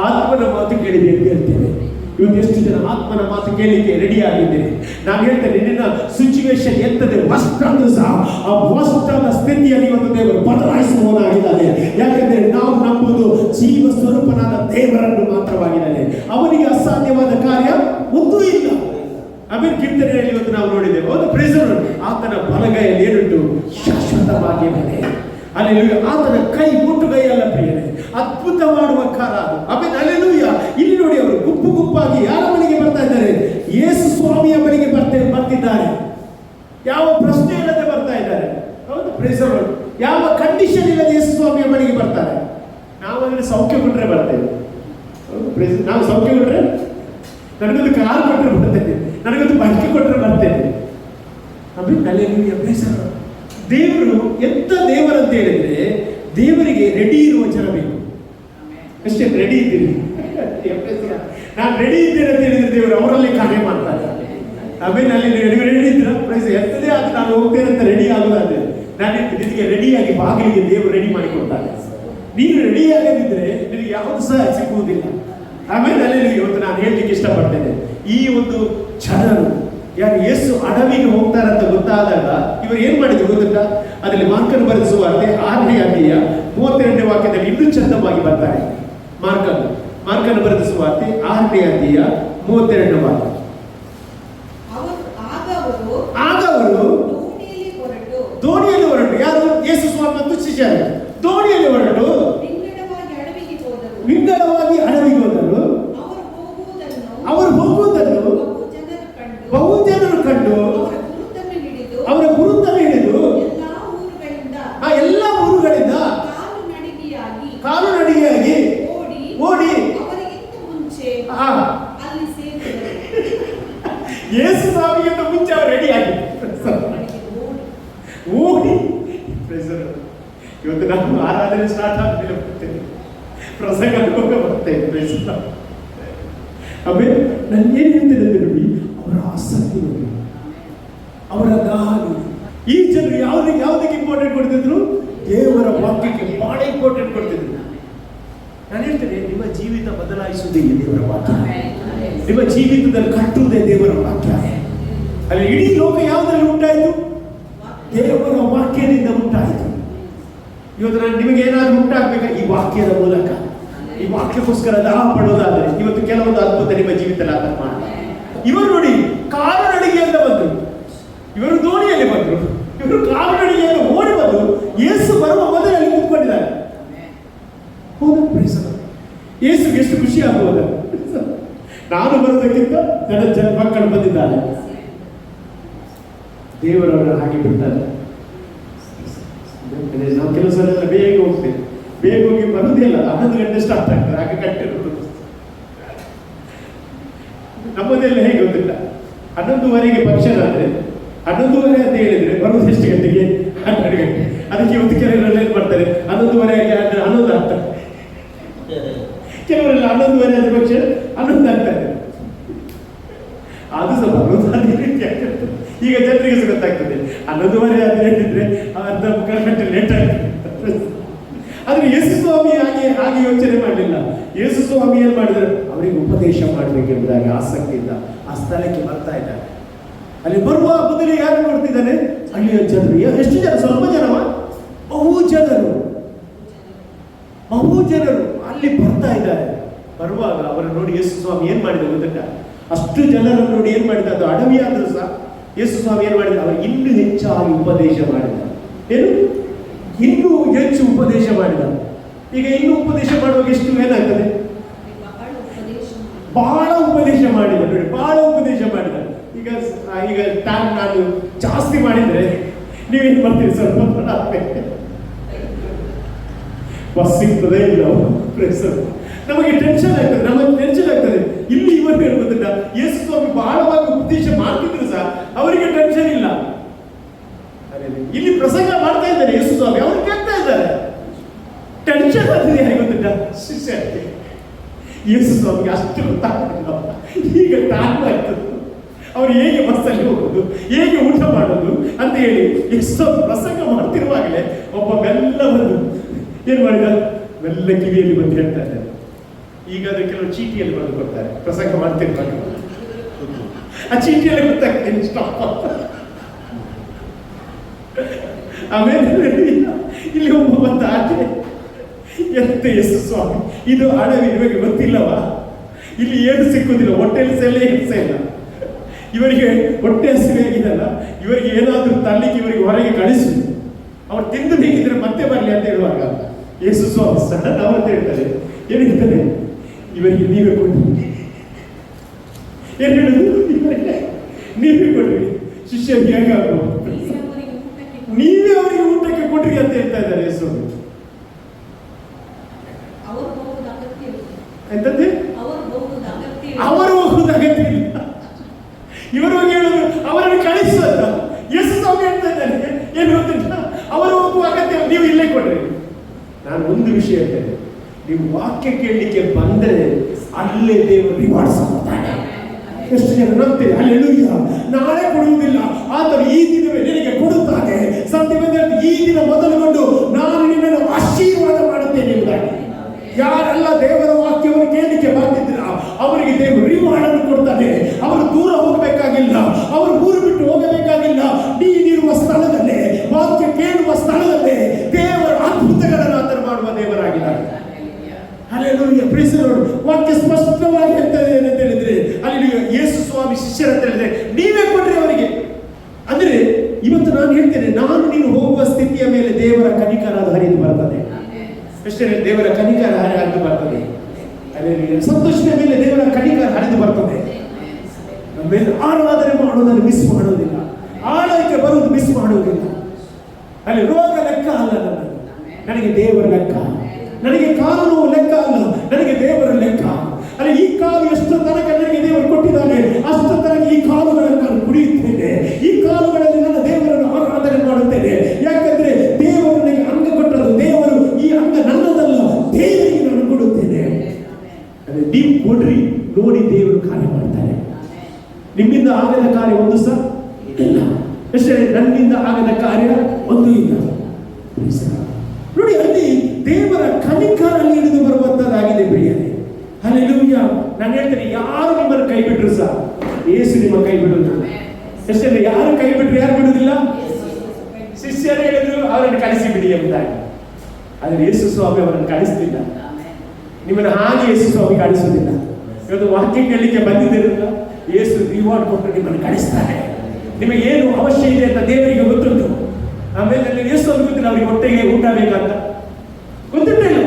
ಆತ್ಮನ ಮಾತು ಕೇಳಿದೆ ಅಂತ ಹೇಳ್ತೇವೆ. ಇವತ್ತು ಎಷ್ಟು ಜನ ಆತ್ಮನ ಮಾತು ಕೇಳಲಿಕ್ಕೆ ರೆಡಿ ಆಗಿದ್ದೇನೆ? ನಾನು ಹೇಳ್ತೇನೆ, ನಿನ್ನ ಸಿಚುವೇಶನ್ ಎಂತದೆ ವರ್ಸ್ಟ್ ಅಂದ್ರೂ ಸಹ ಆ ವರ್ಸ್ಟ್ ಆದ ಸ್ಥಿತಿಯಲ್ಲಿ ಇವತ್ತು ದೇವರು ಬದಲಾಯಿಸುವವನಾಗಿದ್ದಾನೆ. ಯಾಕಂದ್ರೆ ನಾವು ನಂಬುವುದು ಜೀವ ಸ್ವರೂಪನಾದ ದೇವರನ್ನು ಮಾತ್ರವಾಗಿದ್ದಾನೆ. ಅವನಿಗೆ ಅಸಾಧ್ಯವಾದ ಕಾರ್ಯ ಒಂದೂ ಇಲ್ಲ. ಆಮೇಲೆ ಕೀರ್ತನೆಯಲ್ಲಿ ಇವತ್ತು ನಾವು ನೋಡಿದ್ದೇವೆ, ಒಂದು ಪ್ರೇಸರ್ ಆತನ ಬಲಗೈಯಲ್ಲಿ ಏನುಂಟು? ಶಾಶ್ವತವಾಗಿ ಮನೆ. ಅಲ್ಲಿ ಆತನ ಕೈ ಮುಟ್ಟುಗೈ ಅಲ್ಲ ಪ್ರಿಯರೇ, ಅದ್ಭುತ ಮಾಡುವ ಕಾಲ ಅದು. ಆಮೇಲೆ ಅಲ್ಲೆಲೂಯ, ಇಲ್ಲಿ ನೋಡಿ ಅವರು ಗುಂಪು ಗುಂಪಾಗಿ ಯಾರ ಮನೆಗೆ ಬರ್ತಾ ಇದ್ದಾರೆ? ಯೇಸು ಸ್ವಾಮಿಯ ಮನೆಗೆ ಬರ್ತಿದ್ದಾರೆ. ಯಾವ ಪ್ರಶ್ನೆ ಇಲ್ಲದೆ ಬರ್ತಾ ಇದ್ದಾರೆ. ಹೌದು, ಪ್ರೇಸರ್ ಯಾವ ಕಂಡೀಷನ್ ಇಲ್ಲದೆ ಯೇಸು ಸ್ವಾಮಿಯ ಮನೆಗೆ ಬರ್ತಾರೆ. ನಾವು ಅದನ್ನು ಸೌಖ್ಯ ಕೊಟ್ಟರೆ ಬರ್ತೇವೆ. ನಾವು ಸೌಖ್ಯ ಕೊಟ್ಟರೆ, ನನಗೊಂದು ಕಾರು ಕೊಟ್ಟರೆ ಬರ್ತೇನೆ, ನನಗೊಂದು ಬೈಕ್ ಕೊಟ್ಟರೆ ಬರ್ತೇನೆ. ಆಮೇಲೆ ಅಲ್ಲೆಲೂಯ, ಪ್ರೇಸರ್ ದೇವರು ಎಂತ ದೇವರಂತ ಹೇಳಿದ್ರೆ, ದೇವರಿಗೆ ರೆಡಿ ಇರುವ ಜನ ಬೇಕು ಅಷ್ಟೇ. ರೆಡಿ ಇದ್ದೀರಿ, ನಾನು ರೆಡಿ ಇದ್ದೇನೆ ಅಂತ ಹೇಳಿದ್ರೆ ದೇವರು ಅವರಲ್ಲಿ ಕಾರ್ಯ ಮಾಡ್ತಾರೆ. ಆಮೇಲೆ ಅಲ್ಲಿ ರೆಡಿ ಇದ್ದೀರಾ ಪ್ರೈಸ್ ಎತ್ತದೇ ಅದು ನಾನು ಹೋಗ್ತೇನೆ ಅಂತ ರೆಡಿ ಆಗೋದಾದ್ರೆ ನಾನು ನಿನಗೆ ರೆಡಿಯಾಗಿ ಬಾಗಿಲಿಗೆ ದೇವರು ರೆಡಿ ಮಾಡಿ ಕೊಡ್ತಾರೆ. ನೀನು ರೆಡಿ ಆಗದಿದ್ರೆ ನಿನಗೆ ಯಾವುದು ಸಹ ಸಿಗುವುದಿಲ್ಲ. ಆಮೇಲೆ ಅಲ್ಲಿ ಇವತ್ತು ನಾನು ಹೇಳಲಿಕ್ಕೆ ಇಷ್ಟಪಡ್ತೇನೆ, ಈ ಒಂದು ಜನರು ಯಾರು ಯೇಸು ಅಡವಿಗೆ ಹೋಗ್ತಾರಂತ ಗೊತ್ತಾದಾಗ ಇವರು ಏನ್ ಮಾಡಿದ್ರು ಗೊತ್ತುಂಟ? ಅದರಲ್ಲಿ ಮಾರ್ಕನ್ ಬರೆದ ಸುವಾರ್ತೆ 6ನೇ ಅಧ್ಯಾಯ 32ನೇ ವಾಕ್ಯದಲ್ಲಿ ಇನ್ನೂ ಚಂದವಾಗಿ ಬರ್ತಾರೆ. ಮಾರ್ಕನ್ ಬರೆದ ಸುವಾರ್ತೆ 6ನೇ ಅಧ್ಯಾಯ 32ನೇ ವಾಕ್ಯ. ಆಗ ಅವರು ದೋಣಿಯಲ್ಲಿ ಹೊರಟು, ಯಾರು? ಯೇಸು ಸ್ವಾಮಿ ಮತ್ತು ಶಿಷ್ಯರು ದೋಣಿಯಲ್ಲಿ ಹೊರಟು ವಿಂಗಡವಾಗಿ ಅಡವಿಗೆ ಹೋದರು. ಅವರು ಹೋಗುವುದನ್ನು ಬಹು ಜನರು ಕಂಡು ಅವರ ಗುರುತನ್ನು ಹಿಡಿದು ಆ ಎಲ್ಲ ಊರುಗಳಿಂದ ಕಾಲು ನಡಿಗೆಯಾಗಿ ಓಡಿ ಯೇಸು ಸ್ವಾಮಿಗಿಂತ ಮುಂಚೆ ಅವರು ರೆಡಿ ಆಗಿ ಓಡಿ. ಇವತ್ತು ನಾನು ಆರಾಧನೆ ಸ್ಟಾರ್ಟ್ ಆದ್ಮೇಲೆ ಬರ್ತೇನೆ, ಪ್ರಸಂಗ ಬರ್ತೇನೆ. ಆಮೇಲೆ ನಾನು ಏನ್ ಹೇಳ್ತೇನೆ ನೋಡಿ, ಅವರ ಆಸಕ್ತಿ ನೋಡಿ, ಅವರ ದಾಹ. ಈ ಜನರು ಯಾವುದಕ್ಕೆ ಇಂಪಾರ್ಟೆಂಟ್ ಕೊಡ್ತಿದ್ರು? ದೇವರ ವಾಕ್ಯಕ್ಕೆ ಬಹಳ ಇಂಪಾರ್ಟೆಂಟ್ ಕೊಡ್ತಿದ್ರು. ನಾನು ಹೇಳ್ತೇನೆ, ನಿಮ್ಮ ಜೀವಿತ ಬದಲಾಯಿಸುವುದೇ ದೇವರ ವಾಕ್ಯ. ನಿಮ್ಮ ಜೀವಿತದಲ್ಲಿ ಕಟ್ಟುವುದೇ ದೇವರ ವಾಕ್ಯ. ಅಲ್ಲಿ ಇಡೀ ಲೋಕ ಯಾವುದರಲ್ಲಿ ಉಂಟಾಯಿತು? ದೇವರ ವಾಕ್ಯದಿಂದ ಉಂಟಾಯಿತು. ಇವತ್ತು ನಾನು ನಿಮಗೆ ಏನಾದರೂ ಉಂಟಾಗಬೇಕಾ? ಈ ವಾಕ್ಯದ ಮೂಲಕ. ಈ ವಾಕ್ಯಕ್ಕೋಸ್ಕರ ದಾಹ ಪಡೋದಾದ್ರೆ ಇವತ್ತು ಕೆಲವೊಂದು ಅದ್ಭುತ ನಿಮ್ಮ ಜೀವಿತದಲ್ಲಿ ಆತ ಮಾಡ್ತಾರೆ. ಇವರು ನೋಡಿ ಕಾಲು ನಡಿಗೆಯಿಂದ ಬಂದರು, ಇವರು ದೋಣಿಯಲ್ಲಿ ಬಂದರು, ಇವರು ಕಾಲು ನಡಿಗೆಯಿಂದ ಓಡಿ ಬಂದು ಯೇಸು ಬರುವ ಮೊದಲಲ್ಲಿ ಕೂತ್ಕೊಂಡಿದ್ದಾರೆ. ಯೇಸುಗೆ ಎಷ್ಟು ಖುಷಿ ಆಗಬಹುದ? ನಾನು ಬರೋದಕ್ಕಿಂತ ಜನ ಮಕ್ಕಳು ಬಂದಿದ್ದಾರೆ. ದೇವರವರ ಹಾಗೆ ಬಿಡ್ತಾರೆ. ನಾವು ಕೆಲವು ಸಲ ಬೇಗ ಹೋಗ್ತೇವೆ, ಬೇಗ ಹೋಗಿ ಬರುವುದೇ ಇಲ್ಲ, 11 ಗಂಟೆ ಸ್ಟಾರ್ಟ್ ಆಗ್ತದೆ. ಹಾಗೆ ಕಟ್ಟಿರೋದು ನಮ್ಮದೆಲ್ಲ ಹೇಗೆ ಗೊತ್ತಿಲ್ಲ, 11:30ಗೆ ಫಂಕ್ಷನ್ ಆದರೆ 11:30 ಅಂತ ಹೇಳಿದ್ರೆ ಬರುವುದು ಎಷ್ಟು ಗಂಟೆಗೆ? 12 ಗಂಟೆ. ಅದಕ್ಕೆ ಇವತ್ತು ಕೆಲವರೆಲ್ಲ ಏನ್ ಮಾಡ್ತಾರೆ, 11:30 ಆದರೆ 11 ಆಗ್ತಾರೆ. ಕೆಲವರೆಲ್ಲ 11:30 ಆದ ಫಂಕ್ಷನ್ 11 ಆಗ್ತಾರೆ. ಅದು ಸಹ ಬರುವುದು ಅದೇ ರೀತಿ ಆಗ್ತದೆ. ಈಗ ಜನರಿಗೆ ಸಹ ಗೊತ್ತಾಗ್ತದೆ 11:30 ಆದ್ರೆ ಹೇಳಿದ್ರೆ ಅರ್ಧ ಮುಕ್ಕಾಲು ಗಂಟೆ ಲೇಟ್ ಆಗ್ತದೆ. ಆದ್ರೆ ಯೇಸು ಸ್ವಾಮಿ ಹಾಗೆ ಯೋಚನೆ ಮಾಡಲಿಲ್ಲ. ಯೇಸು ಸ್ವಾಮಿ ಏನ್ ಮಾಡಿದ್ರು? ಅವರಿಗೆ ಉಪದೇಶ ಮಾಡಬೇಕೆಂಬುದಾಗಿ ಆಸಕ್ತಿಯಿಂದ ಆ ಸ್ಥಳಕ್ಕೆ ಬರ್ತಾ ಇದ್ದಾರೆ. ಅಲ್ಲಿ ಬರುವ ಮೊದಲಿಗೆ ಯಾರು ನೋಡ್ತಿದ್ದಾನೆ? ಅಲ್ಲಿಯ ಜನರು. ಎಷ್ಟು ಜನ? ಸ್ವಲ್ಪ ಜನವ? ಬಹು ಜನರು ಅಲ್ಲಿ ಬರ್ತಾ ಇದ್ದಾರೆ. ಬರುವಾಗ ಅವರು ನೋಡಿ ಯೇಸು ಸ್ವಾಮಿ ಏನ್ ಮಾಡಿದ ಗೊತ್ತುಂಟ? ಅಷ್ಟು ಜನರನ್ನು ನೋಡಿ ಏನ್ ಮಾಡಿದ? ಅದು ಅಡವಿ ಆದ್ರೂ ಸಹ ಯೇಸು ಸ್ವಾಮಿ ಏನ್ ಮಾಡಿದ? ಅವರು ಇನ್ನೂ ಹೆಚ್ಚಾಗಿ ಉಪದೇಶ ಮಾಡಿದ. ಏನು? ಇನ್ನೂ ಹೆಚ್ಚು ಉಪದೇಶ ಮಾಡಿದ. ಈಗ ಇನ್ನೂ ಉಪದೇಶ ಮಾಡುವಾಗ ಎಷ್ಟು ಏನಾಗ್ತದೆ? ಬಹಳ ಉಪದೇಶ ಮಾಡಿದ ನೋಡಿ, ಬಹಳ ಉಪದೇಶ ಮಾಡಿದ. ಈಗ ನಾನು ಜಾಸ್ತಿ ಮಾಡಿದ್ರೆ ನೀವೇನ್ ಮಾಡ್ತೀರಿ? ಸ್ವಲ್ಪ ಬಸ್ ಸಿಗ್ತದೆ ಇಲ್ಲ, ನಮಗೆ ಟೆನ್ಷನ್ ಆಗ್ತದೆ. ಇಲ್ಲಿ ಇವತ್ತು ಹೇಳ್ಬೋದಿಲ್ಲ, ಯೇಸು ಸ್ವಾಮಿ ಬಹಳವಾಗಿ ಉಪದೇಶ ಮಾಡ್ತಿದ್ರು ಸಹ ಅವರಿಗೆ ಟೆನ್ಷನ್ ಇಲ್ಲ. ಇಲ್ಲಿ ಪ್ರಸಂಗ ಮಾಡ್ತಾ ಇದ್ದಾರೆ ಯೇಸು ಸ್ವಾಮಿ, ಅವ್ರು ಕೇಳ್ತಾ ಇದ್ದಾರೆ. ಟೆನ್ಷನ್ ಆಗ್ತದೆ. ಹೇಗೆ ಗೊತ್ತಿಲ್ಲ ಶಿಷ್ಯರಿಗೆ ಯೇಸು ಸ್ವಾಮಿಗೆ ಅಷ್ಟು ಗೊತ್ತಾಗ್ತಿಲ್ಲ. ಈಗ ಟೈಮ್ ಆಯ್ತು, ಅವ್ರು ಹೇಗೆ ಬಸ್ಸಲ್ಲಿ ಹೋಗೋದು, ಹೇಗೆ ಊಟ ಮಾಡೋದು ಅಂತ ಹೇಳಿ ಎಷ್ಟೋ ಪ್ರಸಂಗ ಮಾಡ್ತಿರುವಾಗಲೇ ಒಬ್ಬ ಮೆಲ್ಲ ಬಂದು ಏನ್ ಮಾಡಿದ, ಮೆಲ್ಲ ಕಿವಿಯಲ್ಲಿ ಬಂದು ಹೇಳ್ತಾ ಇದ್ದಾರೆ. ಈಗ ಅದು ಕೆಲವು ಚೀಟಿಯಲ್ಲಿ ಬಂದು ಕೊಡ್ತಾರೆ ಪ್ರಸಂಗ ಮಾಡ್ತಿರುವಾಗ, ಆ ಚೀಟಿಯಲ್ಲಿ ಗೊತ್ತಾಗ್ತದೆ ಸ್ಟಾಪ್. ಆಮೇಲೆ ಇಲ್ಲಿ ಒಬ್ಬ ಬಂದ ಆಚೆ, ಎಂತ ಯೇಸು ಸ್ವಾಮಿ ಇದು ಅಡವಿ, ನಿಮಗೆ ಗೊತ್ತಿಲ್ಲವಾ, ಇಲ್ಲಿ ಏನು ಸಿಕ್ಕುದಿಲ್ಲ, ಹೊಟ್ಟೆಯಲ್ಲಿ ಸೆಲ್ಲ ಕೆಲಸ ಇಲ್ಲ, ಇವರಿಗೆ ಹೊಟ್ಟೆ ಹಸಿವೆಯಾಗಿದಲ್ಲ, ಇವರಿಗೆ ಏನಾದ್ರೂ ತರಲಿಕ್ಕೆ ಇವರಿಗೆ ಹೊರಗೆ ಕಳಿಸು, ಅವ್ರು ತಿಂದು ಬೇಕಿದ್ರೆ ಮತ್ತೆ ಬರಲಿ ಅಂತ ಹೇಳುವಾಗ ಯೇಸು ಸ್ವಾಮಿ ಸಣ್ಣ ಅಂತ ಹೇಳ್ತಾರೆ. ಏನು ಹೇಳ್ತಾರೆ, ಇವರಿಗೆ ನೀವೇ ಕೊಡಿ. ಏನು ಹೇಳುದು, ನೀವೇ ಕೊಡ್ರಿ, ಶಿಷ್ಯರಿಗೆ ಹೇಗಾಗ್ಬೋದು, ನೀವೇ ಅವರಿಗೆ ಊಟಕ್ಕೆ ಕೊಡ್ರಿ ಅಂತ ಹೇಳ್ತಾ ಇದ್ದಾರೆ ಯೇಸು. ಎಂತಂದ್ರೆ ಅವರು ಹೋಗುವುದು ಅಗತ್ಯ ಇಲ್ಲ, ಇವರು ಹೋಗಿ ಹೇಳುದು ಅವರನ್ನು ಕಳಿಸು ಅಂತ ಯೇಸು ಸ್ವಾಮಿ ಹೇಳ್ತಾ ಇದ್ದಾರೆ. ಏನು ಗೊತ್ತಿಲ್ಲ, ಅವರು ಹೋಗುವ ಅಗತ್ಯ, ನೀವು ಇಲ್ಲೇ ಕೊಡ್ರಿ. ನಾನು ಒಂದು ವಿಷಯ ಹೇಳ್ತೇನೆ, ನೀವು ವಾಕ್ಯ ಕೇಳಲಿಕ್ಕೆ ಬಂದರೆ ಅಲ್ಲೇ ದೇವರು ರಿವಾರ್ಡ್ಸ್ ಮಾಡ್ತಾನೆ. ಎಷ್ಟು ಜನ ನಂಬ್ತೀರಿ? ಅಲ್ಲೆಲ್ಲೂಯ್ಯ, ನಾಳೆ ಕೊಡುವುದಿಲ್ಲ, ಆತನು ಈ ದಿನವೇ ನಿನಗೆ ಕೊಡುತ್ತಾನೆ. ಸತ್ಯವೆಂದರೆ ಈ ದಿನ ಮೊದಲುಗೊಂಡು ನಾನು ನಿನ್ನನ್ನು ಆಶೀರ್ವಾದ ಮಾಡುತ್ತೇನೆ ಎಂಬುದಾಗಿ. ಯಾರೆಲ್ಲ ದೇವರ ವಾಕ್ಯವನ್ನು ಕೇಳಲಿಕ್ಕೆ ಬಂದಿದ್ರ ಅವರಿಗೆ ದೇವರು ರಿವಾರ್ಡ್ ಅನ್ನು ಕೊಡ್ತಾನೆ. ಅವರು ದೂರ ಹೋಗಬೇಕಾಗಿಲ್ಲ, ಅವರು ಊರು ಬಿಟ್ಟು ಹೋಗಬೇಕಾಗಿಲ್ಲ. ನೀನಿರುವ ಸ್ಥಳದಲ್ಲೇ, ವಾಕ್ಯ ಕೇಳುವ ಸ್ಥಳದಲ್ಲೇ ದೇವರ ಅದ್ಭುತಗಳನ್ನು ಆತನು ಮಾಡುವ ದೇವರಾಗಿದ್ದಾರೆ. Hallelujah, praise the Lord. ವಾಕ್ಯ ಸ್ಪಷ್ಟವಾಗಿ ಹೇಳ್ತದೆ ಏನಂತ ಹೇಳಿದ್ರೆ, ಅಲ್ಲಿ ಯೇಸು ಸ್ವಾಮಿ ಶಿಷ್ಯರ ಅಂತ ಹೇಳಿದ್ರೆ ನೀವೇ ಕೊಡ್ರಿ ಅವರಿಗೆ. ಅಂದ್ರೆ ಇವತ್ತು ನಾನು ಹೇಳ್ತೇನೆ, ನಾನು ನೀನು ಹೋಗುವ ಸ್ಥಿತಿಯ ಮೇಲೆ ದೇವರ ಕನಿಕರ ಹರಿದು ಬರ್ತದೆ. ಅಷ್ಟೇ, ದೇವರ ಕನಿಕರ ಹರಿದು ಬರ್ತದೆ. ಅಲ್ಲಿ ಸಂತೋಷದ ಮೇಲೆ ದೇವರ ಕನಿಕರ ಹರಿದು ಬರ್ತದೆ. ಮೇಲೆ ಆರಾಧನೆ ಮಾಡುವುದನ್ನು ಮಿಸ್ ಮಾಡುವುದಿಲ್ಲ, ಆಳಕ್ಕೆ ಬರುವುದು ಮಿಸ್ ಮಾಡುವುದಿಲ್ಲ. ಅಲ್ಲಿ ರೋಗ ಲೆಕ್ಕ ಅಲ್ಲ, ನನಗೆ ದೇವರ ಲೆಕ್ಕ. ನನಗೆ ಕಾಲು ನೋವು ಲೆಕ್ಕ ಅಲ್ಲ, ನನಗೆ ದೇವರ ಲೆಕ್ಕ. ಅಲ್ಲಿ ಈ ಕಾಲು ಎಷ್ಟು ತನಕ ನನಗೆ ದೇವರು ಕೊಟ್ಟಿದ್ದಾನೆ ಅಷ್ಟು ತನಕ ಈ ಕಾಲುಗಳನ್ನು ನಾನು ಕುಡಿಯುತ್ತೇನೆ. ಈ ಕಾಲುಗಳಲ್ಲಿ ನನ್ನ ದೇವರನ್ನು ಆರಾಧನೆ ಮಾಡುತ್ತೇನೆ. ಯಾಕಂದ್ರೆ ದೇವರು ನನಗೆ ಅಂಗ ಕೊಟ್ಟದ್ದು, ದೇವರು ಈ ಅಂಗ ನನ್ನದಲ್ಲ, ದೇವರಿಗೆ ನಾನು ಕೊಡುತ್ತೇನೆ. ನೀವು ಕೊಡ್ರಿ, ನೋಡಿ ದೇವರು ಕಾರ್ಯ ಮಾಡ್ತಾರೆ. ನಿಮ್ಮಿಂದ ಆಗದ ಕಾರ್ಯ ಒಂದು ಸಹ ಇಲ್ಲ, ಅಷ್ಟೇ, ನನ್ನಿಂದ ಆಗದ ಕಾರ್ಯ ಒಂದು ಇಲ್ಲ. ನೋಡಿ, ಅಲ್ಲಿ ದೇವರ ಕನಿಕರಲ್ಲಿ ಇಳಿದು ಬರುವಂತದ್ದಾಗಿದೆ ಪ್ರಿಯರೇ. ಹಲ್ಲೆಲೂಯಾ. ನಾನು ಹೇಳ್ತೇನೆ, ಯಾರು ನಿಮ್ಮನ್ನು ಕೈ ಬಿಟ್ರು ಸಹ ಯೇಸು ನಿಮ್ಮ ಕೈ ಬಿಡುವುದಿಲ್ಲ. ಎಷ್ಟೇ, ಯಾರು ಕೈ ಬಿಟ್ರು ಯಾರು ಬಿಡುವುದಿಲ್ಲ? ಶಿಷ್ಯರು ಹೇಳಿದ್ರು ಅವರನ್ನು ಕಳಿಸಿ ಬಿಡಿ ಎಂಬುದಾಗಿ. ಆದರೆ ಯೇಸು ಸ್ವಾಮಿ ಅವರನ್ನು ಕಳಿಸಲಿಲ್ಲ. ನಿಮ್ಮನ್ನು ಹಾಗೆ ಯೇಸು ಸ್ವಾಮಿ ಕಳಿಸುವುದಿಲ್ಲ. ಇವತ್ತು ವಾಕ್ಯ ಕೇಳಲಿಕ್ಕೆ ಬಂದಿದ್ದೀರಲ್ಲ, ಯೇಸು ರಿವಾರ್ಡ್ ಕೊಟ್ಟು ನಿಮ್ಮನ್ನು ಕಳಿಸ್ತಾರೆ. ನಿಮಗೆ ಏನು ಅವಶ್ಯ ಇದೆ ಅಂತ ದೇವರಿಗೆ ಗೊತ್ತುಂಟು. ಆಮೇಲೆ ಯೇಸು ಅವ್ರಿಗೆ ಗೊತ್ತಿಲ್ಲ ಅವರಿಗೆ ಹೊಟ್ಟೆಗೆ ಊಟ ಬೇಕಂತ ಗೊತ್ತುಂಟಿಲ್ಲ.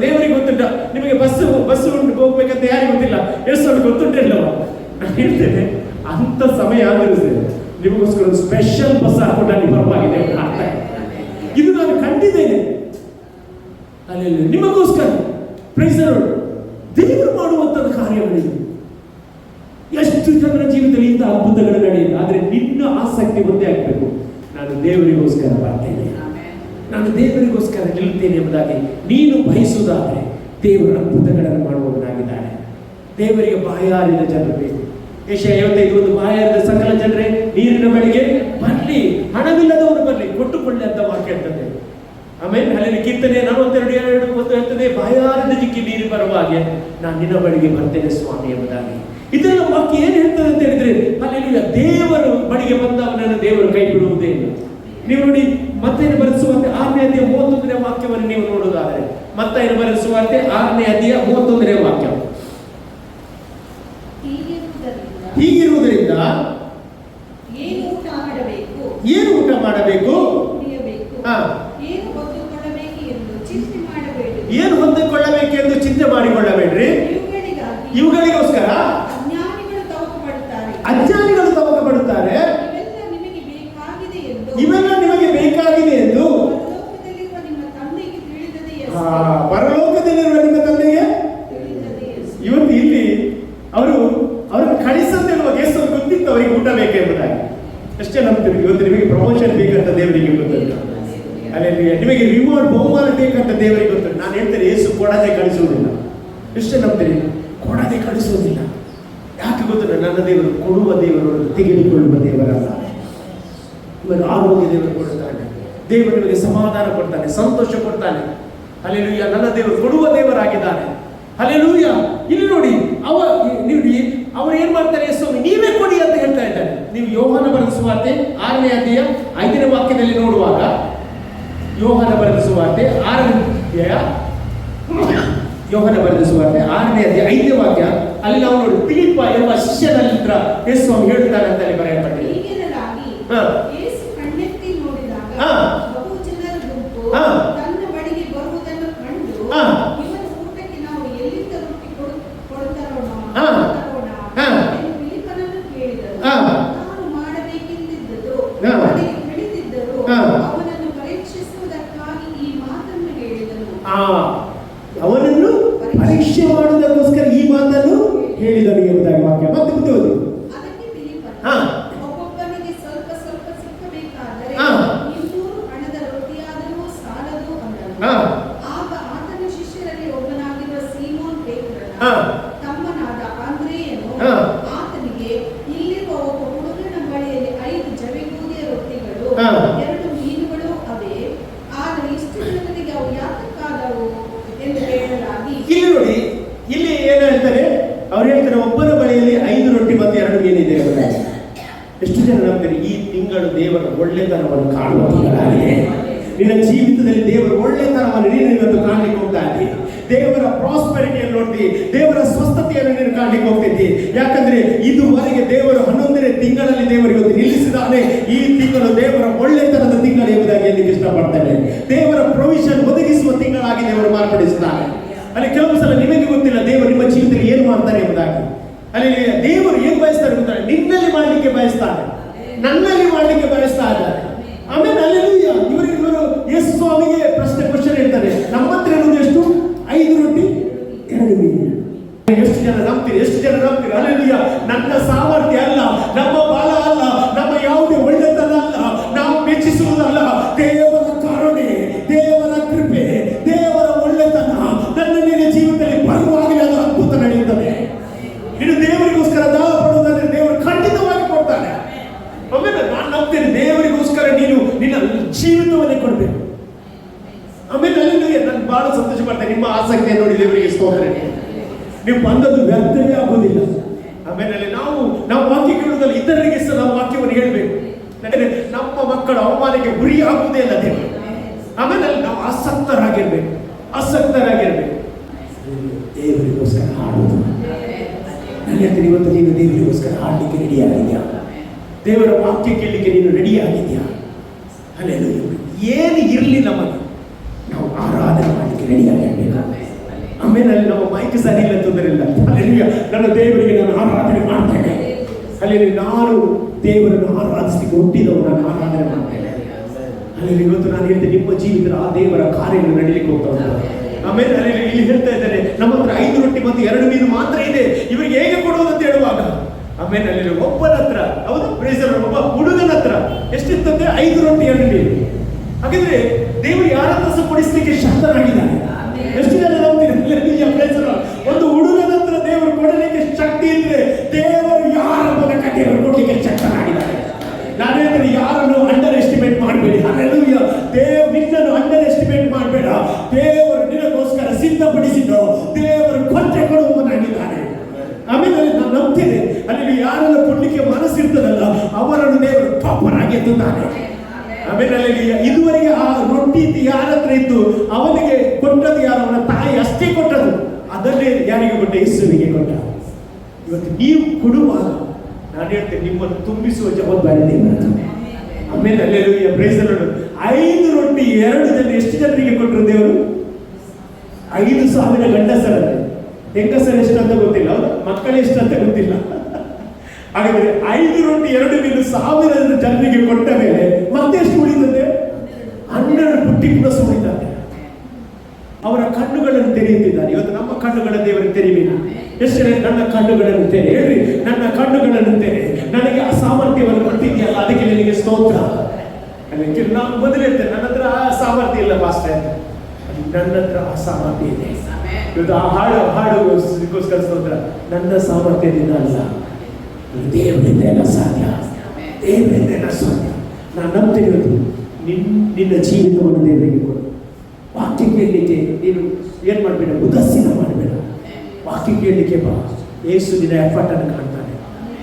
ದೇವರಿಗೆ ಗೊತ್ತುಂಟ. ನಿಮಗೆ ಬಸ್ ಹೋಗ್ಬೇಕಂತ ಯಾರಿಗೆ ಗೊತ್ತಿಲ್ಲ, ಯೇಸು ಅವ್ರಿಗೆ ಗೊತ್ತುಂಟಿಲ್ಲವ. ನಾನು ಹೇಳ್ತೇನೆ, ಅಂತ ಸಮಯ ಆದರೂ ನಿಮಗೋಸ್ಕರ ಒಂದು ಸ್ಪೆಷಲ್ ಬಸ್ ಹಾಕೊಂಡು ಅಲ್ಲಿ ಬರವಾಗಿದೆ. ಇದು ನಾನು ಕಂಡಿದ್ದೇನೆ ಅಲ್ಲಿ ನಿಮಗೋಸ್ಕರ. Praise the lord. ದೇವರು ಮಾಡುವಂತದ್ದು ಕಾರ್ಯಗಳಿವೆ. ಎಷ್ಟು ಜನರ ಜೀವಿತದಲ್ಲಿ ಇಂಥ ಅದ್ಭುತಗಳು ನಡೆಯಿಲ್ಲ. ಆದರೆ ನಿನ್ನ ಆಸಕ್ತಿ ಒಂದೇ ಆಗಬೇಕು, ನಾನು ದೇವರಿಗೋಸ್ಕರ ಬರ್ತೇನೆ, ನಾನು ದೇವರಿಗೋಸ್ಕರ ನಿಲ್ತೇನೆ ಎಂಬುದಾಗಿ ನೀನು ಬಯಸುವುದಾದರೆ ದೇವರು ಅದ್ಭುತಗಳನ್ನು ಮಾಡುವವನಾಗಿದ್ದಾನೆ. ದೇವರಿಗೆ ಬಾಯಾರಿದ ಜನರು ಬೇಕು. ಯೆಶಾಯ 55 ಒಂದು ಬಾಯಾರಿದ ಸಕಲ ಜನರೇ ನೀರಿನ ಬಳಿಗೆ ಬರಲಿ, ಹಣವಿಲ್ಲದವರು ಬರಲಿ, ಕೊಟ್ಟುಕೊಳ್ಳಿ ಅಂತ ವಾಕ್ಯ ಹೇಳ್ತದೆ. ಆಮೇಲೆ ಅಲ್ಲಿ ಕೀರ್ತನೆ 42:2 ಹೇಳ್ತದೆ, ಬಾಯಾರಿದ ಜಿಕ್ಕಿ ನೀರು ಬರುವ ಹಾಗೆ ನಾನು ನಿನ್ನ ಬಳಿಗೆ ಬರ್ತೇನೆ ಸ್ವಾಮಿ ಎಂಬುದಾಗಿ. ಇದೆಲ್ಲ ವಾಕ್ಯ ಏನು ಹೇಳ್ತದೆ ಅಂತ ಹೇಳಿದ್ರೆ, ಅಲ್ಲಿ ದೇವರು ಬಳಿಗೆ ಬಂದವನನ್ನು ದೇವರು ಕೈ ಬಿಡುವುದೇ ಇಲ್ಲ. ನೀವು ನೋಡಿ, ಮತ್ತೇನು ಬರೆಸುವಂತೆ 6ನೇ ಅಧ್ಯಾಯ 31ನೇ ವಾಕ್ಯವನ್ನು ನೀವು ನೋಡುವುದಾದರೆ, ಮತ್ತೇನು ಬರೆಸುವಂತೆ 6ನೇ ಅಧ್ಯಾಯ 31ನೇ ವಾಕ್ಯ. ಹೀಗಿರುವುದರಿಂದ ಏನು ಊಟ ಮಾಡಬೇಕು, ಏನು ಊಟ ಮಾಡಬೇಕು, ಏನು ಹೊತ್ತುಕೊಳ್ಳಬೇಕು ಎಂದು ಚಿಂತೆ ಮಾಡಬೇಡಿ. ಏನು ಹೊಂದಿಕೊಳ್ಳಬೇಕೆಂದು ಚಿಂತೆ ಮಾಡಿಕೊಳ್ಳಬೇಡ್ರಿ. ಇವುಗಳಿಗೋಸ್ಕರ ಅಜ್ಞಾನಿಗಳು ತವಕ ಪಡುತ್ತಾರೆ. ಇವೆಲ್ಲ ನಿಮಗೆ ಬೇಕಾಗಿದೆ ಎಂದು ಪರಲೋಕದಲ್ಲಿರುವ ನಿಮ್ಮ ತಂದೆಗೆ. ಇವತ್ತು ಇಲ್ಲಿ ಅವರನ್ನು ಕಳಿಸಂತಿರುವ ಯೇಸು ಗೊತ್ತಿತ್ತು ಅವರಿಗೆ ಊಟ ಬೇಕೆಂಬುದಾಗಿ. ಅಷ್ಟೇ ನಂಬ್ತೀವಿ. ಇವತ್ತು ನಿಮಗೆ ಪ್ರಮೋಷನ್ ಬೇಕಂತ ದೇವರಿಗೆ ಗೊತ್ತುಂಟು. ಅಲ್ಲಿ ನಿಮಗೆ ರಿವಾರ್ಡ್ ಬಹುಮಾನ ಬೇಕಂತ ದೇವರಿಗೆ ಗೊತ್ತುಂಟು. ನಾನು ಹೇಳ್ತೇನೆ, ಯೇಸು ಕೊಡದೆ ಕಳಿಸುವುದಿಲ್ಲ. ಎಷ್ಟು ನಂಬ್ತೀರಿ? ಕೊಡದೆ ಕಳಿಸೋದಿಲ್ಲ. ಯಾಕೆ ಗೊತ್ತಿಲ್ಲ? ನನ್ನ ದೇವರು ಕೊಡುವ ದೇವರು, ತೆಗೆದುಕೊಳ್ಳುವ ದೇವರಲ್ಲ. ಇವಾಗ ಆರೋಗ್ಯ ದೇವರು ಕೊಡ್ತಾನೆ, ದೇವರು ನಿಮಗೆ ಸಮಾಧಾನ ಕೊಡ್ತಾನೆ, ಸಂತೋಷ ಕೊಡ್ತಾನೆ. ಹಲ್ಲೆಲೂಯಾ. ನನ್ನ ದೇವರು ಕೊಡುವ ದೇವರಾಗಿದ್ದಾನೆ. ಹಲ್ಲೆಲೂಯಾ. ಇಲ್ಲಿ ನೋಡಿ, ಅವರು ಏನ್ ಮಾಡ್ತಾರೆ? ಸ್ವಾಮಿ ನೀವೇ ಕೊಡಿ ಅಂತ ಹೇಳ್ತಾ ಇದ್ದಾರೆ. ನೀವು ಯೋಹಾನ ಬರೆದ ಸುವಾರ್ತೆ 6ನೇ ಅಧ್ಯಾಯ 5ನೇ ವಾಕ್ಯದಲ್ಲಿ ನೋಡುವಾಗ, ಯೋಹಾನ ಬರೆದ ಸುವಾರ್ತೆ 6ನೇ ಅಧ್ಯಾಯ 5ನೇ ವಾಕ್ಯ, ಅಲ್ಲಿ ನಾವು ನೋಡಿ ಫಿಲಿಪ್ಪ ಎಂಬ ಶಿಷ್ಯನ ಹತ್ರ ಯೇಸು ಸ್ವಾಮಿ ಹೇಳ್ತಾರೆ ಅಂತ ಅಲ್ಲಿ ಬರೆಯಲ್ಪಟ್ಟಿದೆ. ಹೀಗಿರಲಾಗಿ ಯೇಸು ಕಣ್ಣೆತ್ತಿ ನೋಡಿದಾಗ ಬಹು ಜನರ ಗುಂಪು ತನ್ನ ಬಳಿಗೆ ಬರುವುದನ್ನು ಕಂಡು, ಇವನ ಊಟಕ್ಕೆ ನಾವು ಎಲ್ಲಿಂದ ರೊಟ್ಟಿ ಕೊಡುತ್ತಾರೋಣ ಎಂದು ಫಿಲಿಪ್ಪನನ್ನು ಕೇಳಿದರು. ತಾನು ಮಾಡಬೇಕೆಂದಿದ್ದುದು ಅವನಿಗೆ ತಿಳಿದಿದ್ದರು. ಅವನನ್ನು ಪರೀಕ್ಷಿಸುವುದಕ್ಕಾಗಿ ಈ ಮಾತನ್ನು ಹೇಳಿದನು. ಅವನನ್ನು ಪರೀಕ್ಷೆ ಮಾಡುವುದಕ್ಕೋಸ್ಕರ ಈ ಮಾತನ್ನು ಹೇಳಿದನು ಎಂಬುದಾಗಿ ವಾಕ್ಯ. ಮತ್ತೆ ಮುಂದೆ ಓದಿ. ಅದಕ್ಕೆ ಫಿಲಿಪ್ಪನು ಒಬ್ಬೊಬ್ಬನಿಗೆ ಸ್ವಲ್ಪ ಸ್ವಲ್ಪ ಸಿಕ್ಕಬೇಕಾದರೆ 200 ಹಣದ ರೊಟ್ಟಿಯಾದರೂ ಸಾಲದು ಅಂದನು. ಆಗ ಆತನ ಶಿಷ್ಯರಲ್ಲಿ ಒಬ್ಬನಾಗಿರುವ ಸೀಮೋನ್ ಪೇತ್ರನ ತಮ್ಮನಾದ ಆಂದ್ರೆಯನು ಆತನಿಗೆ, ಇಲ್ಲಿರುವ ಒಬ್ಬ ಹುಡುಗನ ಬಳಿಯಲ್ಲಿ 5 ಜವೆಗೋದಿಯ ರೊಟ್ಟಿಗಳು 2 ಮೀನುಗಳು ಅವೇ, ಆದರೆ ಇಷ್ಟು ಜನರಿಗೆ ಅವು ಯಾತಕ್ಕಾದವು ಎಂದು ಹೇಳಲಾಗಿ. ಇಲ್ಲಿ ನೋಡಿ, ಇಲ್ಲಿ ಏನು ಹೇಳ್ತಾರೆ? ಅವ್ರು ಹೇಳ್ತಾರೆ ಒಬ್ಬನ ಬಳಿಯಲ್ಲಿ 5 ರೊಟ್ಟಿ ಮತ್ತು 2 ಮೀನಿದೆ. ಎಷ್ಟು ಜನ ನಂಬ್ತಾರೆ? ಈ ತಿಂಗಳು ದೇವರ ಒಳ್ಳೆತನವನ್ನು ಕಾಣುವ ತಿಂಗಳಾಗಿದೆ. ನಿನ್ನ ಜೀವಿತದಲ್ಲಿ ದೇವರ ಒಳ್ಳೆತನವನ್ನು ನೀನು ಇವತ್ತು ಕಾಣಲಿಕ್ಕೆ ಹೋಗ್ತಾ ಇದ್ದಿ. ದೇವರ ಪ್ರಾಸ್ಪರಿಟಿಯನ್ನು ನೋಡ್ತಿ, ದೇವರ ಸ್ವಸ್ಥತೆಯನ್ನು ನೀನು ಕಾಣಲಿಕ್ಕೆ ಹೋಗ್ತಿದ್ದಿ. ಯಾಕಂದ್ರೆ ಇದುವರೆಗೆ ದೇವರು 11ನೇ ತಿಂಗಳಲ್ಲಿ ದೇವರು ಇವತ್ತು ನಿಲ್ಲಿಸಿದಾನೆ. ಈ ತಿಂಗಳು ದೇವರ ಒಳ್ಳೆತನದ ತಿಂಗಳು ಎಂಬುದಾಗಿ ಹೇಳಲಿಕ್ಕೆ ಇಷ್ಟಪಡ್ತೇನೆ. ದೇವರ ಪ್ರೊವಿಷನ್ ಒದಗಿಸುವ ತಿಂಗಳಾಗಿ ದೇವರು ಮಾರ್ಪಡಿಸಿದ್ದಾನೆ. ಅಲ್ಲಿ ಕೆಲವು ಸಲ ನಿಮಗೆ ಗೊತ್ತಿಲ್ಲ ದೇವರು ನಿಮ್ಮ ಜೀವಿತದಲ್ಲಿ ಏನು ಮಾಡ್ತಾರೆ ಎಂಬುದಾಗಿ. ಅಲ್ಲಿ ದೇವರು ಏನು ಬಯಸ್ತಾರೆ ಗೊತ್ತಾರೆ? ನಿನ್ನಲ್ಲಿ ಮಾಡಲಿಕ್ಕೆ ಬಯಸ್ತಾರೆ, ನನ್ನಲ್ಲಿ ಮಾಡಲಿಕ್ಕೆ ಬಯಸ್ತಾ ಇದ್ದಾರೆ. ಆಮೇಲೆ ಅಲ್ಲೆಲೂಯಾ. ಇವರು ಯೇಸು ಸ್ವಾಮಿಗೆ ಕ್ವಶನ್ ಹೇಳ್ತಾರೆ, ನಮ್ಮ ಹತ್ರ ಇರುವುದು ಎಷ್ಟು? 5 ರೊಟ್ಟಿ 2 ಮೀನು. ಎಷ್ಟು ಜನ ನಂಬ್ತೀರಿ? ಅಲ್ಲೆಲೂಯಾ. ನನ್ನ ಸಾಮರ್ಥ್ಯ ಅಲ್ಲ, ನಮ್ಮ ಬಲ ಅಲ್ಲ, ನಮ್ಮ ಯಾವುದೇ ಒಳ್ಳೆತನ ಅಲ್ಲ, ನಾವು ಮೆಚ್ಚಿಸುವುದಲ್ಲ. ದೇವರ ಕರುಣೆ, ದೇವರ ಕೃಪೆ, ದೇವರ ಒಳ್ಳೆತನ ನನ್ನ ನಿನ್ನ ಜೀವಿತದಲ್ಲಿ ಬರುವಾಗಲೇ ಅದು ಅದ್ಭುತ ನಡೆಯುತ್ತದೆ. ಇನ್ನು ದೇವರಿಗೋಸ್ಕರ ದಾನ ಪಡುವುದಾದ್ರೆ ದೇವರು ಖಂಡಿತವಾಗಿ ಕೊಡ್ತಾನೆ. ಆಮೇಲೆ ನಾನು ನಂಬ್ತೇನೆ, ದೇವರಿಗೋಸ್ಕರ ನೀನು ನಿನ್ನ ಜೀವಿತವನ್ನೇ ಕೊಡಬೇಕು. ಆಮೇಲೆ ಅಲ್ಲಿ ನಾನು ಬಹಳ ಸಂತೋಷ ಪಡ್ತೇನೆ. ನಿಮ್ಮ ಆಸಕ್ತಿ ನೋಡಿ ದೇವರಿಗೆ ಸ್ತೋತ್ರ. ನೀವು ಬಂದದ್ದು ವ್ಯರ್ಥವೇ ಆಗುವುದಿಲ್ಲ. ಆಮೇಲೆ ನಾವು ವಾಕ್ಯ ಕೇಳುವುದಲ್ಲ, ಇತರರಿಗೆ ಸಹ ನಾವು ವಾಕ್ಯವನ್ನು ಹೇಳಬೇಕು. ನಮ್ಮ ಮಕ್ಕಳ ಅವಮಾನಕ್ಕೆ ಗುರಿಯಾಗುವುದೇ ಇಲ್ಲ ದೇವರು. ಆಮೇಲೆ ನಾವು ಆಸಕ್ತರಾಗಿರ್ಬೇಕು. ದೇವರಿಗೋಸ್ಕರ ಹಾಡುವುದು. ನನ್ನ ಇವತ್ತು ನೀನು ದೇವರಿಗೋಸ್ಕರ ಹಾಡಲಿಕ್ಕೆ ರೆಡಿ ಆಗಿದೆಯಾ? ದೇವರ ವಾಕ್ಯ ಕೇಳಲಿಕ್ಕೆ ನೀನು ರೆಡಿ ಆಗಿದೆಯಾ? ಹಲ್ಲೆಲೂಯಾ. ಏನು ಇರಲಿ ನಮಗೆ, ನಾವು ಆರಾಧನೆ ಮಾಡಲಿಕ್ಕೆ ರೆಡಿ ಆಗಿರ್ಬೇಕು. ಆಮೇಲೆ ಅಲ್ಲಿ ನಮ್ಮ ಮೈಕ್ ಸರಿ ಇಲ್ಲ, ತೊಂದರೆ ಇಲ್ಲ. ಹಲ್ಲೆಲೂಯಾ. ನನ್ನ ದೇವರಿಗೆ ನಾನು ಆರಾಧನೆ ಮಾಡ್ತೇನೆ. ಅಲ್ಲಿ ನಾನು ದೇವರನ್ನು ಆರಾಧಿಸಲಿಕ್ಕೆ ಹುಟ್ಟಿದವರು, ನಾನು ಆರಾಧನೆ ಮಾಡ್ತೇನೆ. ಅಲ್ಲಿ ಇವತ್ತು ನಾನು ಹೇಳ್ತೇನೆ, ನಿಮ್ಮ ಜೀವಿತದ ಆ ದೇವರ ಕಾರ್ಯಗಳು ನಡೀಲಿಕ್ಕೆ ಹೋಗ್ತಾ ಉಂಟು. ಆಮೇಲೆ ಇಲ್ಲಿ ಹೇಳ್ತಾ ಇದ್ದಾರೆ, ನಮ್ಮ ಹತ್ರ 5 ರೊಟ್ಟಿ ಮತ್ತು 2 ಮೀನು ಮಾತ್ರ ಇದೆ, ಇವರಿಗೆ ಹೇಗೆ ಕೊಡುವುದು ಅಂತ ಹೇಳುವಾಗ, ಆಮೇಲೆ ಅಲ್ಲಿ ಒಬ್ಬನ ಹತ್ರ, ಹೌದು ಪ್ರೇಸರ್, ಒಬ್ಬ ಹುಡುಗನ ಹತ್ರ ಎಷ್ಟಿರ್ತದೆ? 5 ರೊಟ್ಟಿ 2 ಮೀನು. ಹಾಗಿದ್ರೆ ದೇವರು ಯಾರ ಹತ್ರ ಸಹ ಕೊಡಿಸ್ಲಿಕ್ಕೆ ಶಕ್ತನಾಗಿದ್ದಾನೆ. ಎಷ್ಟು ಜನ ನಂಬ್ತೀರಿ? ಒಂದು ಹುಡುಗನ ಹತ್ರ ದೇವರು ಕೊಡಲಿಕ್ಕೆ ಶಕ್ತಿ ಇದ್ರೆ ದೇವರು ಯಾರ ಮೂಲಕ ದೇವರು ಕೊಡಲಿಕ್ಕೆ ಶಕ್ತನಾಗಿದ್ದಾನೆ. ನಾನು ಹೇಳ್ತೇನೆ, ಯಾರನ್ನು ಅಂಡರ್ ಎಸ್ಟಿಮೇಟ್ ಮಾಡಬೇಡಿ. ಹಲ್ಲೆಲೂಯಾ. ನಿನ್ನನ್ನು ಅಂಡರ್ ಎಸ್ಟಿಮೇಟ್ ಮಾಡಬೇಡ. ದೇವರು ನಿನಗೋಸ್ಕರ ಸಿದ್ಧಪಡಿಸಿದ್ದು ದೇವರು ಕೊಡುವವನಾಗಿದ್ದಾನೆ. ಆಮೇಲೆ ನಾನು ನಂಬ್ತೇನೆ, ಅಲ್ಲಿ ಯಾರೆಲ್ಲ ಕೊಡ್ಲಿಕ್ಕೆ ಮನಸ್ಸಿರ್ತದಲ್ಲ ಅವರನ್ನು ದೇವರು ಪಾಪರಾಗಿ ಎತ್ತುತ್ತಾನೆ. ಆಮೇಲೆ ಇದುವರೆಗೆ ಆ ರೊಟ್ಟಿ ಯಾರ ಹತ್ರ ಇತ್ತು, ಅವನಿಗೆ ಕೊಟ್ಟದ್ದು ಯಾರು? ಅವನ ತಾಯಿ ಅಷ್ಟೇ ಕೊಟ್ಟದ್ದು. ಅದನ್ನೇ ಯಾರಿಗೆ ಕೊಟ್ಟ? ಯೇಸುವಿಗೆ ಕೊಟ್ಟ. ಇವತ್ತು ನೀವು ಕೊಡುವಾಗ ನಾನು ಹೇಳ್ತೇನೆ, ನಿಮ್ಮನ್ನು ತುಂಬಿಸುವ ಜವಾಬ್ದಾರಿ ದೇವರದು. ಆಮೇಲೆ ಅಲ್ಲೆಲೂಯಾ. Price the lord. 5 ರೊಟ್ಟಿ 2 ಜನ ಎಷ್ಟು ಜನರಿಗೆ ಕೊಟ್ಟರು ದೇವರು? 5,000 ಗಂಡಸರನ್ನು. ಹೆಂಗಸರು ಎಷ್ಟು ಅಂತ ಗೊತ್ತಿಲ್ಲ, ಮಕ್ಕಳು ಎಷ್ಟು ಅಂತ ಗೊತ್ತಿಲ್ಲ. ಹಾಗಾದ್ರೆ 5 ರೊಟ್ಟಿ 2 ಮೀನು 1000 ಜನರಿಗೆ ಕೊಟ್ಟ ಮೇಲೆ ಮತ್ತೆ ಎಷ್ಟು ಉಳಿತದೆ? 12 ಪುಟ್ಟಿ ಕೂಡ ಉಳಿತಾರೆ. ಅವರ ಕಣ್ಣುಗಳನ್ನು ತೆರೆಯುತ್ತಿದ್ದಾರೆ. ಇವತ್ತು ನಮ್ಮ ಕಣ್ಣುಗಳನ್ನು ದೇವರಿಗೆ ತೆರೆಯಬೇಕು. ಎಷ್ಟು ನನ್ನ ಕಣ್ಣುಗಳನ್ನು ತೆರೆ ಹೇಳ್ರಿ, ನನ್ನ ಕಣ್ಣುಗಳನ್ನು ತೆರೆ. ನನಗೆ ಆ ಸಾಮರ್ಥ್ಯವನ್ನು ಕೊಟ್ಟಿದೆಯಲ್ಲ, ಅದಕ್ಕೆ ನಿನಗೆ ಸ್ತೋತ್ರ. ಅದಕ್ಕೆ ನಾನು ಮೊದಲು ಹೇಳ್ತೇನೆ, ನನ್ನ ಹತ್ರ ಆ ಸಾಮರ್ಥ್ಯ ಇಲ್ಲ ಪಾಸ್ಟರ್, ನನ್ನ ಹತ್ರ ಆ ಸಾಮರ್ಥ್ಯ ಇದೆ. ಇವತ್ತು ಆ ಹಾಡುಗೋಸ್ಕರ ಸ್ತೋತ್ರ. ನನ್ನ ಸಾಮರ್ಥ್ಯದಿಂದ ಅಲ್ಲ, ದೇವರಿಂದ ಎಲ್ಲ ಸಾಧ್ಯ, ದೇವರಿಂದ ಎಲ್ಲ ಸಾಧ್ಯ. ನಾನು ನಂಬ್ತೇನೆ. ಇವತ್ತು ನಿನ್ನ ಜೀವಿತವನ್ನು ದೇವರಿಗೆ ಕೊಡು. ವಾಕ್ಯ ಕೇಳಲಿಕ್ಕೆ ನೀನು ಏನು ಮಾಡಬೇಡ, ಉದಾಸೀನ ಮಾಡಬೇಡ. ವಾಕ್ಯ ಕೇಳಲಿಕ್ಕೆ ಬಾ. ಯೇಸು ನಿನ್ನ ಎಫರ್ಟ್ ಅನ್ನು ಕಾಣ್ತಾನೆ.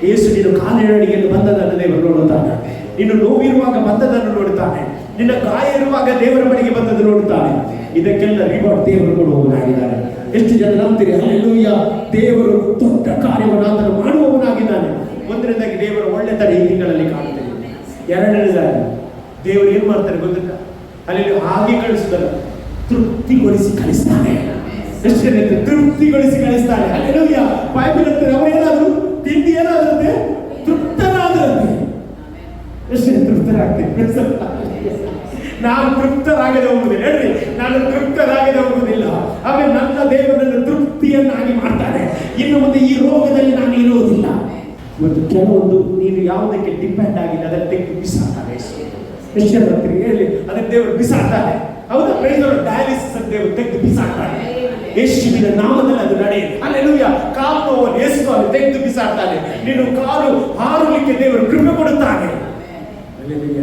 ಯೇಸು ನೀನು ಕಾಲಿನಡಿಗೆಯನ್ನು ಬಂದದನ್ನು ದೇವರು ನೋಡುತ್ತಾನೆ. ನೀನು ನೋವಿರುವಾಗ ಬಂದದನ್ನು ನೋಡುತ್ತಾನೆ. ನಿನ್ನ ಗಾಯ ಇರುವಾಗ ದೇವರ ಬಳಿಗೆ ಬಂದದ್ದು ನೋಡುತ್ತಾನೆ. ಇದಕ್ಕೆಲ್ಲ ರಿವಾರ್ಡ್ ದೇವರು ಕೊಡುವವನಾಗಿದ್ದಾನೆ. ಎಷ್ಟು ಜನ ನಂಬ್ತೀರಿ? ಹಲ್ಲೆಲೂಯಾ. ದೇವರು ದೊಡ್ಡ ಕಾರ್ಯವನ್ನು ಆತನು ಮಾಡುವವನಾಗಿದ್ದಾನೆ. ಒಂದನೇದಾಗಿ ದೇವರ ಒಳ್ಳೆತನ ಈ ತಿಂಗಳಲ್ಲಿ ಕಾಣ್ತೇನೆ. ಎರಡನೇದಾಗಿ ದೇವರು ಏನ್ ಮಾಡ್ತಾರೆ ಗೊತ್ತಿಲ್ಲ, ಅಲ್ಲಿ ಹಾಗೆ ಕಳಿಸುದಲ್ಲ, ತೃಪ್ತಿಗೊಳಿಸಿ ಕಳಿಸ್ತಾನೆ. ಎಷ್ಟು ಜನ ತೃಪ್ತಿಗೊಳಿಸಿ ಕಳಿಸ್ತಾನೆ. ಹಲ್ಲೆಲೂಯಾ. ಬೈಬಲ್ ಅಂತಾರೆ ಅವರೇನಾದ್ರು ತಿಂಡಿ ಏನಾದ್ರಂತೆ ತೃಪ್ತರಾದ್ರಂತೆ. ಎಷ್ಟು ಜನ ತೃಪ್ತರಾಗ್ತೇವೆ? ನಾನು ತೃಪ್ತರಾಗದೆ ಹೋಗುವುದಿಲ್ಲ. ಹೇಳ್ರಿ, ನಾನು ತೃಪ್ತರಾಗದೆ ಹೋಗುವುದಿಲ್ಲ. ಆಮೇಲೆ ನನ್ನ ದೇವರನ್ನು ತೃಪ್ತಿಯನ್ನಾಗಿ ಮಾಡ್ತಾನೆ. ಇನ್ನು ಮುಂದೆ ಈ ರೋಗದಲ್ಲಿ ನಾನು ಇರುವುದಿಲ್ಲ. ಇವತ್ತು ಕೆಲವೊಂದು ನೀನು ಯಾವುದಕ್ಕೆ ಡಿಪೆಂಡ್ ಆಗಿಲ್ಲ ಅದನ್ನು ತೆಗೆದು ಬಿಸಾಡ್ತಾನೆ. ಎಷ್ಟು ಜನ ಬರ್ತೀರಿ ಹೇಳಿ? ಅದಕ್ಕೆ ದೇವರು ಬಿಸಾಡ್ತಾನೆ. ಹೌದಾ? ಡಯಾಲಿಸಿಸ್ ಅಂತ ದೇವರು ತೆಗೆದು ಬಿಸಾಡ್ತಾನೆ. ಯೇಸುವಿನ ನಾಮದಲ್ಲಿ ಅದು ನಡೆಯಿದೆ. ಹಲ್ಲೆಲೂಯಾ. ಕಾಲು ನೋವನ್ನು ಯೇಸು ಅಲ್ಲಿ ತೆಗೆದು ಬಿಸಾಡ್ತಾನೆ. ನೀನು ಕಾಲು ಹಾರಲಿಕ್ಕೆ ದೇವರು ಕೃಪೆ ಕೊಡುತ್ತಾನೆ.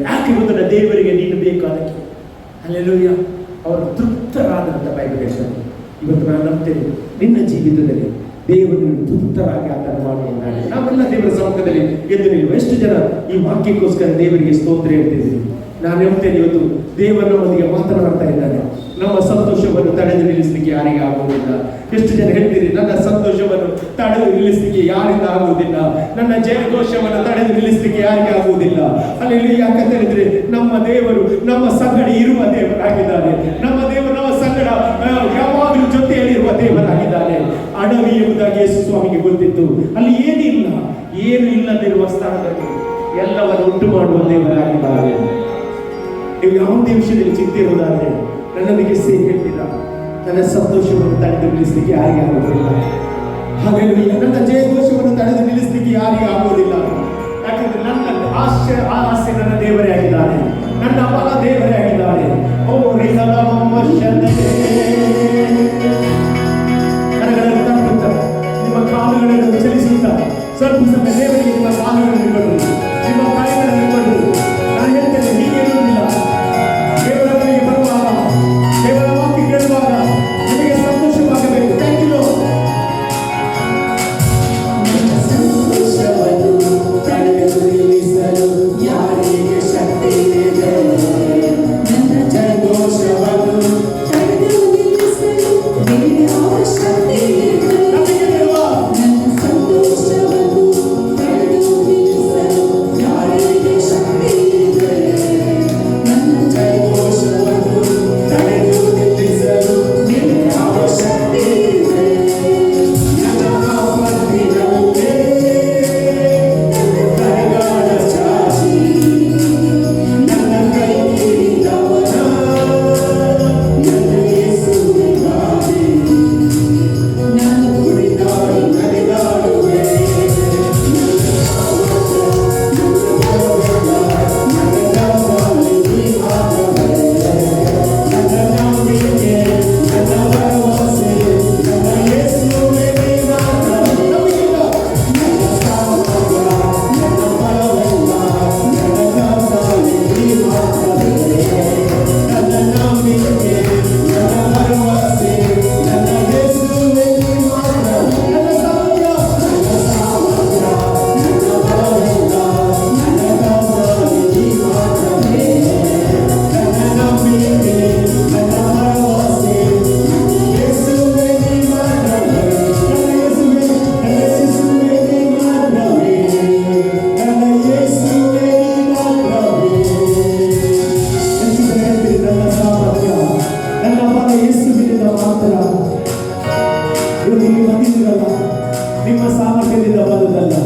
ಯಾಕೆ ಗೊತ್ತಿಲ್ಲ, ದೇವರಿಗೆ ನೀನು ಬೇಕಾದಕ್ಕೆ. ಹಲ್ಲೆಲೂಯಾ. ಅವರು ತೃಪ್ತರಾದಂತ ಬೈಬಲ್ ಹೇಳ್ತಾರೆ. ಇವತ್ತು ನಾನು ನಂಬ್ತೇನೆ, ನಿನ್ನ ಜೀವಿತದಲ್ಲಿ ದೇವರು ತೃಪ್ತರಾಗಿ ಆತನ ಮಾಡುವುದಾಗಿ ನಾವೆಲ್ಲ ದೇವರ ಸಮ್ಮುಖದಲ್ಲಿ ಎದ್ದು ನಿಲ್ಲುವ. ಎಷ್ಟು ಜನ ಈ ವಾಕ್ಯಕ್ಕೋಸ್ಕರ ದೇವರಿಗೆ ಸ್ತೋತ್ರ ಹೇಳ್ತಿದ್ದೀವಿ? ನಾನು ಹೇಳ್ತೇನೆ, ಇವತ್ತು ದೇವರು ನಮ್ಮೊಂದಿಗೆ ಮಾತನಾಡ್ತಾ ಇದ್ದಾನೆ. ನಮ್ಮ ಸಂತೋಷವನ್ನು ತಡೆದು ನಿಲ್ಲಿಸಲಿಕ್ಕೆ ಯಾರಿಗೆ ಆಗುವುದಿಲ್ಲ. ಎಷ್ಟು ಜನ ಹೇಳ್ತೀರಿ, ನನ್ನ ಸಂತೋಷವನ್ನು ತಡೆದು ನಿಲ್ಲಿಸಲಿಕ್ಕೆ ಯಾರಿಂದ ಆಗುವುದಿಲ್ಲ, ನನ್ನ ಜಯಘೋಷವನ್ನು ತಡೆದು ನಿಲ್ಲಿಸಲಿಕ್ಕೆ ಯಾರಿಗೆ ಆಗುವುದಿಲ್ಲ. ಅಲ್ಲಿ ಯಾಕಂತ ಹೇಳಿದ್ರೆ ನಮ್ಮ ದೇವರು ನಮ್ಮ ಸಂಗಡ ಇರುವ ದೇವರಾಗಿದ್ದಾನೆ. ನಮ್ಮ ದೇವರು ನಮ್ಮ ಸಂಗಡ ಯಾವಾಗಲೂ ಜೊತೆಯಲ್ಲಿರುವ ದೇವರಾಗಿದ್ದಾನೆ. ಅಡವಿ ಎಂಬುದಾಗಿ ಯೇಸು ಸ್ವಾಮಿಗೆ ಗೊತ್ತಿತ್ತು. ಅಲ್ಲಿ ಏನಿಲ್ಲ, ಏನು ಇಲ್ಲದಿರುವ ಸ್ಥಳದಲ್ಲಿ ಎಲ್ಲವನ್ನು ಉಂಟು ಮಾಡುವ ದೇವರಾಗಿದ್ದಾರೆ. ನೀವು ಯಾವುದೇ ವಿಷಯದಲ್ಲಿ ಚಿಂತೆ ಇರುವುದಾದ್ರೆ ನನ್ನೊಂದಿಗೆ ಸೇರಿ ಹೇಳ್ತೀರಾ, ನನ್ನ ಸಂತೋಷವನ್ನು ತಡೆದು ನಿಲ್ಲಿಸಲಿಕ್ಕೆ ಯಾರಿಗೆ ಆಗುವುದಿಲ್ಲ. ಹಾಗಾಗಿ ನನ್ನ ಜಯಘೋಷವನ್ನು ತಡೆದು ನಿಲ್ಲಿಸಲಿಕ್ಕೆ ಯಾರಿಗೆ ಆಗುವುದಿಲ್ಲ. ಯಾಕಂದ್ರೆ ನನ್ನ ಆಸೆ ನನ್ನ ದೇವರೇ ಆಗಿದ್ದಾನೆ, ನನ್ನ ಬಲ ದೇವರೇ ಆಗಿದ್ದಾನೆ. ಓ ಕರಗಳನ್ನು ತಟ್ಟುತ್ತಾ ನಿಮ್ಮ ಕಾಲುಗಳನ್ನು ಚಲಿಸುತ್ತಾ ಸ್ವಲ್ಪ ಸಮಯ ದೇವರಿಗೆ ನಿಮ್ಮ ಕಾಲುಗಳನ್ನು ಕೊಡು, ನಿಮ್ಮ ಕೈಗಳನ್ನು ಕೊಡು. ನಾನು ಹೇಳ್ತೇನೆ, ಹೀಗೆ ಇರುವುದಿಲ್ಲ. ದೇವರ ಬಳಿಗೆ ಬರುವಾಗ, ದೇವರ ವಾಕ್ಯ ಕೇಳುವಾಗ ನಿಮಗೆ ಸಂತೋಷವಾಗಬೇಕು. Thank you. ಸಂತೋಷವನ್ನು ತಡೆದು ನಿಲ್ಲಿಸಲು ಯಾರಿಗೆ ಶಕ್ತಿ ಇದೆ? ನನ್ನ ಜಯಘೋಷವನ್ನು ತಡೆದು ನಿಲ್ಲಿಸಲು ಯಾವ ಶಕ್ತಿ ಇದೆ? ನನ್ನ ಸಂತೋಷವನ್ನು ತಡೆದು ನಿಲ್ಲಿಸಲು ಯಾರಿಗೆ ಶಕ್ತಿ ಇದೆ? ನನ್ನ ಜಯಘೋಷವನ್ನು ತಡೆದು ನಿಲ್ಲಿಸಲು ಯಾವ ಶಕ್ತಿ ಇದೆ? ನನ್ನ ಆಪತ್ತಿನಲ್ಲೇ ಕೈಗಾಳ ಚಾಚಿ ನನ್ನ ಕೈ ಹಿಡಿದವನ ನನ್ನ ಯೇಸುವಿಗಾಗಿ ನಾನು ಕುಣಿದಾಡಿ ನಡೆದಾಡುವೆ. ನನ್ನ ನಂಬಿಕೆ, ನನ್ನ ಭರವಸೆ, ನನ್ನ ಯೇಸುವೇ ಮಾತ್ರವಲ್ಲ. ನನ್ನ ಸಾಮರ್ಥ್ಯ, ನನ್ನ ಬಲವಲ್ಲ, ನನ್ನ ಕರ್ತನೇ ನೀ ಮಾತ್ರವೇ. ನನ್ನ ನಂಬಿಕೆ, ನನ್ನ ಭರವಸೆ, ನನ್ನ ಯೇಸುವೇ ನೀ ಮಾತ್ರವೇ. ನನ್ನ ಸಾಮರ್ಥ್ಯ, ನನ್ನ ಬಲವಲ್ಲ, ನನ್ನ ಕರ್ತನೇ ನೀ ಮಾತ್ರವೇ. ನನ್ನ ನಂಬಿಕೆ, ನನ್ನ ಭರವಸೆ, ನನ್ನ ಯೇಸುವೇ ನೀ ಮಾತ್ರವೇ. ನನ್ನ ಯೇಸುವೇ, ನನ್ನ ಯೇಸುವೇ ನೀ ಮಾತ್ರವೇ. ನನ್ನ ಯೇಸುವೇ ನೀ ಮಾತ್ರವೇ. ಎಷ್ಟು ಜನ ಹೇಳ್ತೀರಿ, ನನ್ನ ಸಾಮರ್ಥ್ಯ, ನನ್ನ ಬಲ ಯೇಸುವಿನಿಂದ ಮಾತ್ರ. ಇವತ್ತು ಇಲ್ಲಿ ಬಂದಿದ್ದೀರಲ್ಲ, ನಿಮ್ಮ ಸಾಮರ್ಥ್ಯದಿಂದ ಬಂದದಲ್ಲ,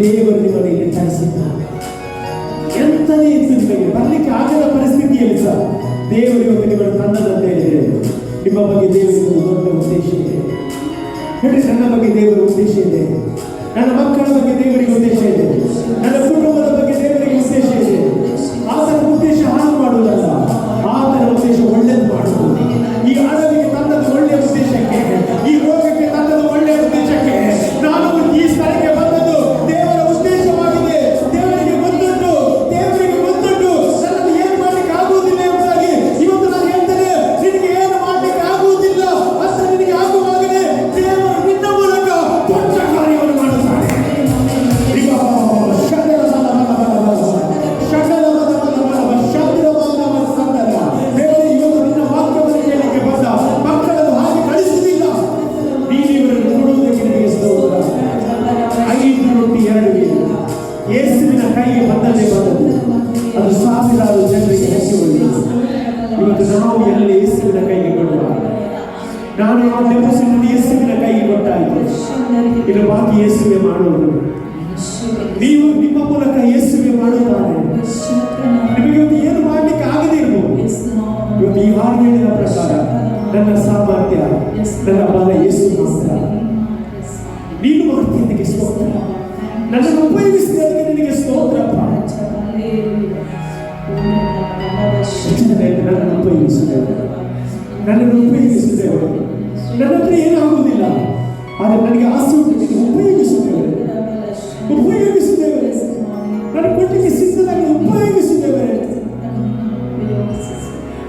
ದೇವರು ನಿಮ್ಮನ್ನು ಇಲ್ಲಿ ಕಳಿಸಿದ್ದಾನೆ. ಎಂತನೇ ಇತ್ತು ನಿಮಗೆ ಬರ್ಲಿಕ್ಕೆ ಆಗದ ಪರಿಸ್ಥಿತಿಯಲ್ಲಿ ಸಹ ದೇವರು ಇವತ್ತು ನಿಮ್ಮನ್ನು ತಂದದಂತ ಹೇಳಿದ್ರೆ ನಿಮ್ಮ ಬಗ್ಗೆ ದೇವರಿಗೆ ಒಂದು ದೊಡ್ಡ ಉದ್ದೇಶ ಇದೆ. ಹೇಳಿ, ನನ್ನ ಬಗ್ಗೆ ದೇವರ ಉದ್ದೇಶ ಇದೆ, ನನ್ನ ಮಕ್ಕಳ ಬಗ್ಗೆ ದೇವರಿಗೆ ಉದ್ದೇಶ ಇದೆ, ನನ್ನ ಕುಟುಂಬದ ಬಗ್ಗೆ ದೇವರಿಗೆ ಉದ್ದೇಶ ಇದೆ. ಆತನ ಉದ್ದೇಶ ಹಾಳು ಮಾಡುವುದಲ್ಲ, ಆತನ ಉದ್ದೇಶ ಒಳ್ಳೇದು ಮಾಡುವುದು. ಈ ಅಡವಿಗೆ ತಂದದ್ದು ಒಳ್ಳೆಯ ಉದ್ದೇಶಕ್ಕೆ ಯೇಸುವಿನ ಕೈಗೆ ಬಂದದೇ ಬಂದದ್ದು ಅದು ಸಾವಿರಾರು ಜನರಿಗೆ ಹಚ್ಚಿ ಹೋಯಿತು. ಇವತ್ತು ನಾವು ಎಲ್ಲ ಯೇಸುವಿನ ಕೈಗೆ ಕೊಡುವ, ನಾನು ಯೇಸುವಿನ ಕೈಗೆ ಕೊಟ್ಟಾಯಿತು. ಇದು ಬಾಕಿ ಯೇಸುವೆ ಮಾಡುವುದು, ನೀವು ನಿಮ್ಮ ಮೂಲಕ ಯೇಸುವೆ ಮಾಡುತ್ತಾರೆ. ನಿಮಗೆ ಇವತ್ತು ಏನು ಮಾಡ್ಲಿಕ್ಕೆ ಆಗದೇ ಇರಬಹುದು. ಇವತ್ತು ಈ ಹಾಡು ಹೇಳಿದ ಪ್ರಕಾರ ನನ್ನ ಸಾಮರ್ಥ್ಯ, ನನ್ನ ಬಲ ಯೇಸು ಮಾತ್ರ. ನೀನು ಮಾಡ್ತೀನಿ ಅದಕ್ಕೆ ಸ್ತೋತ್ರ, ನನ್ನನ್ನು ಉಪಯೋಗಿಸಿದ ಅದಕ್ಕೆ ನಿನಗೆ ಸ್ತೋತ್ರಪ್ಪ. ನನ್ನನ್ನು ಉಪಯೋಗಿಸಿದ್ದೇವೆ, ನನ್ನನ್ನು ಉಪಯೋಗಿಸಿದ್ದೇವೆ. ನನ್ನ ಹತ್ರ ಏನಾಗುವುದಿಲ್ಲ, ಆದರೆ ನನಗೆ ಆಸೆ ಉಂಟು, ಉಪಯೋಗಿಸಿದ್ದೇವೆ, ಉಪಯೋಗಿಸಿದ್ದೇವೆ. ನನ್ನ ಕೊಟ್ಟಿಗೆ ಸಿದ್ಧನಾಗಿ ಉಪಯೋಗಿಸಿದ್ದೇವೆ.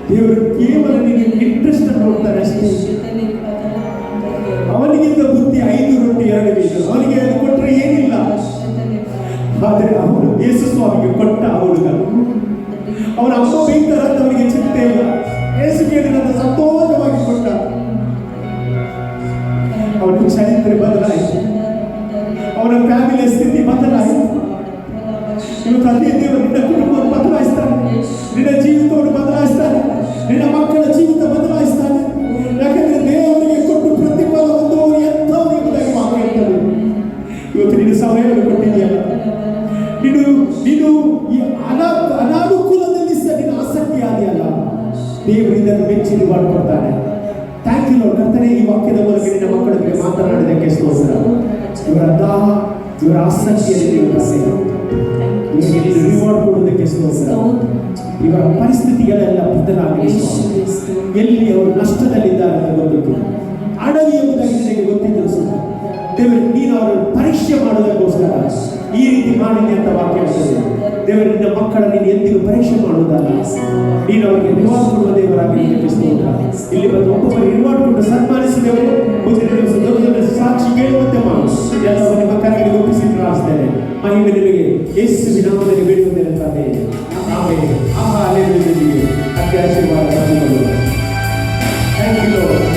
ದೇವರು ಕೇವಲ ನಿನಗೆ ಇಂಟ್ರೆಸ್ಟ್ ಅನ್ನು ನೋಡ್ತಾರೆ ಅಷ್ಟೇ. ಅವನಿಗಿಂತ ಬುದ್ಧಿ 5 ರೊಟ್ಟಿ 2 ಮೀನು, ಅವನಿಗೆ ಅದು ಕೊಟ್ಟರೆ ಏನಿಲ್ಲ. ಆದರೆ ಅವನು ಯೇಸು ಸ್ವಾಮಿಗೆ ಕೊಟ್ಟ ಹುಡುಗ, ಅವನ ಅಮ್ಮ ಬೈತಾರಂತ ಅವನಿಗೆ ಚಿಂತೆ ಇಲ್ಲ. ಯೇಸು ಕೇಳಿ ನನ್ನ ಸಂತೋಷವಾಗಿ ಕೊಟ್ಟ. ಅವನ ಚರಿತ್ರೆ ಬದಲಾಯಿತು, ಅವನ ಫ್ಯಾಮಿಲಿಯ ಸ್ಥಿತಿ ಬದಲಾಯಿತು. ಇವತ್ತು ಅದೇ ದೇವರು ನಿನ್ನ ಕುಟುಂಬವನ್ನು ಬದಲಾಯಿಸ್ತಾನೆ, ನಿನ್ನ ಜೀವಿತವನ್ನು ಬದಲಾಯಿಸ್ತಾನೆ, ನಿನ್ನ ಮಕ್ಕಳ ಜೀವಿತ ಬದಲಾಯಿಸ್ತಾನೆ. ಯಾಕಂದ್ರೆ ದೇವರಿಗೆ ಕೊಟ್ಟು ಪ್ರತಿಫಲ ಹೊಂದುವವರು ಎಂಥವರು ಎಂಬುದಾಗಿ ವಾಕ್ಯ ಹೇಳ್ತಾರೆ. ಇವತ್ತು ನೀನು ಸಮಯವನ್ನು ಕೊಟ್ಟಿದೆಯಲ್ಲ, ನೀನು ಈ ಅನಾನುಕೂಲದಲ್ಲಿ ನಿನ್ನ ಆಸಕ್ತಿ ಆದಿಯಲ್ಲ, ದೇವರು ಇದನ್ನು ಮೆಚ್ಚಿ ಮಾಡಿಕೊಡ್ತಾನೆ. Thank you lord. ಕರ್ತನೇ, ಈ ವಾಕ್ಯದ ಮೂಲಕ ನಿನ್ನ ಮಕ್ಕಳಿಗೆ ಮಾತನಾಡಿದಕ್ಕೆ ಸ್ತೋತ್ರ. ಇವರ ದಾಹ, ಇವರ ಆಸಕ್ತಿಯಲ್ಲಿ ನೀವು ಇವರಿಗೆ ನೀನು ರಿವಾರ್ಡ್ ಕೊಡುವುದಕ್ಕೆ ಸ್ತೋತ್ರ. ಇವರ ಪರಿಸ್ಥಿತಿಗಳೆಲ್ಲ ಬದಲಾಗಲಿ. ಎಲ್ಲಿ ಅವರು ನಷ್ಟದಲ್ಲಿದ್ದಾರೆ ಅಂತ ಗೊತ್ತಿತ್ತು, ಅಡವಿ ಎಂಬುದಾಗಿ ನಿನಗೆ ಗೊತ್ತಿದ್ದು ದೇವರು, ನೀನು ಅವರನ್ನು ಪರೀಕ್ಷೆ ಮಾಡುವುದಕ್ಕೋಸ್ಕರ ಈ ರೀತಿ ಮಾಡಿದೆ ಅಂತ ವಾಕ್ಯ ಹೇಳ್ತದೆ. ದೇವರು, ನಿನ್ನ ಮಕ್ಕಳ ನೀನು ಎಂದಿಗೂ ಪರೀಕ್ಷೆ ಮಾಡುವುದಲ್ಲ, ನೀನು ಅವರಿಗೆ ರಿವಾರ್ಡ್ ಕೊಡುವ ದೇವರಾಗಿ ಸ್ತೋತ್ರ. ಇಲ್ಲಿ ಬಂದು ಒಬ್ಬೊಬ್ಬರು ರಿವಾರ್ಡ್ ಕೊಟ್ಟು ಸನ್ಮಾನಿಸಿದವರು ಮುಂದಿನ ದಿವಸ ದೊಡ್ಡ ದೊಡ್ಡ ಸಾಕ್ಷಿ ಕೇಳುವಂತೆ ಮಾಡು. ಎಲ್ಲವೂ ನಿಮ್ಮ ಕರೆಗೆ ಒಪ್ಪಿಸಿ ಪ್ರಾರ್ಥಿಸ್ತೇನೆ. ಮಹಿಮೆ ನಿಮಗೆ ಯೇಸುವಿನ ನಾಮದಲ್ಲಿ ಬೇಡುವುದೇನೆ ತಂದೆ. ಆಮೆನ್. ಆಹಾ, ಹಲ್ಲೆಲೂಯಾ. ಅತ್ಯಾಶೀರ್ವಾದ. Thank you lord.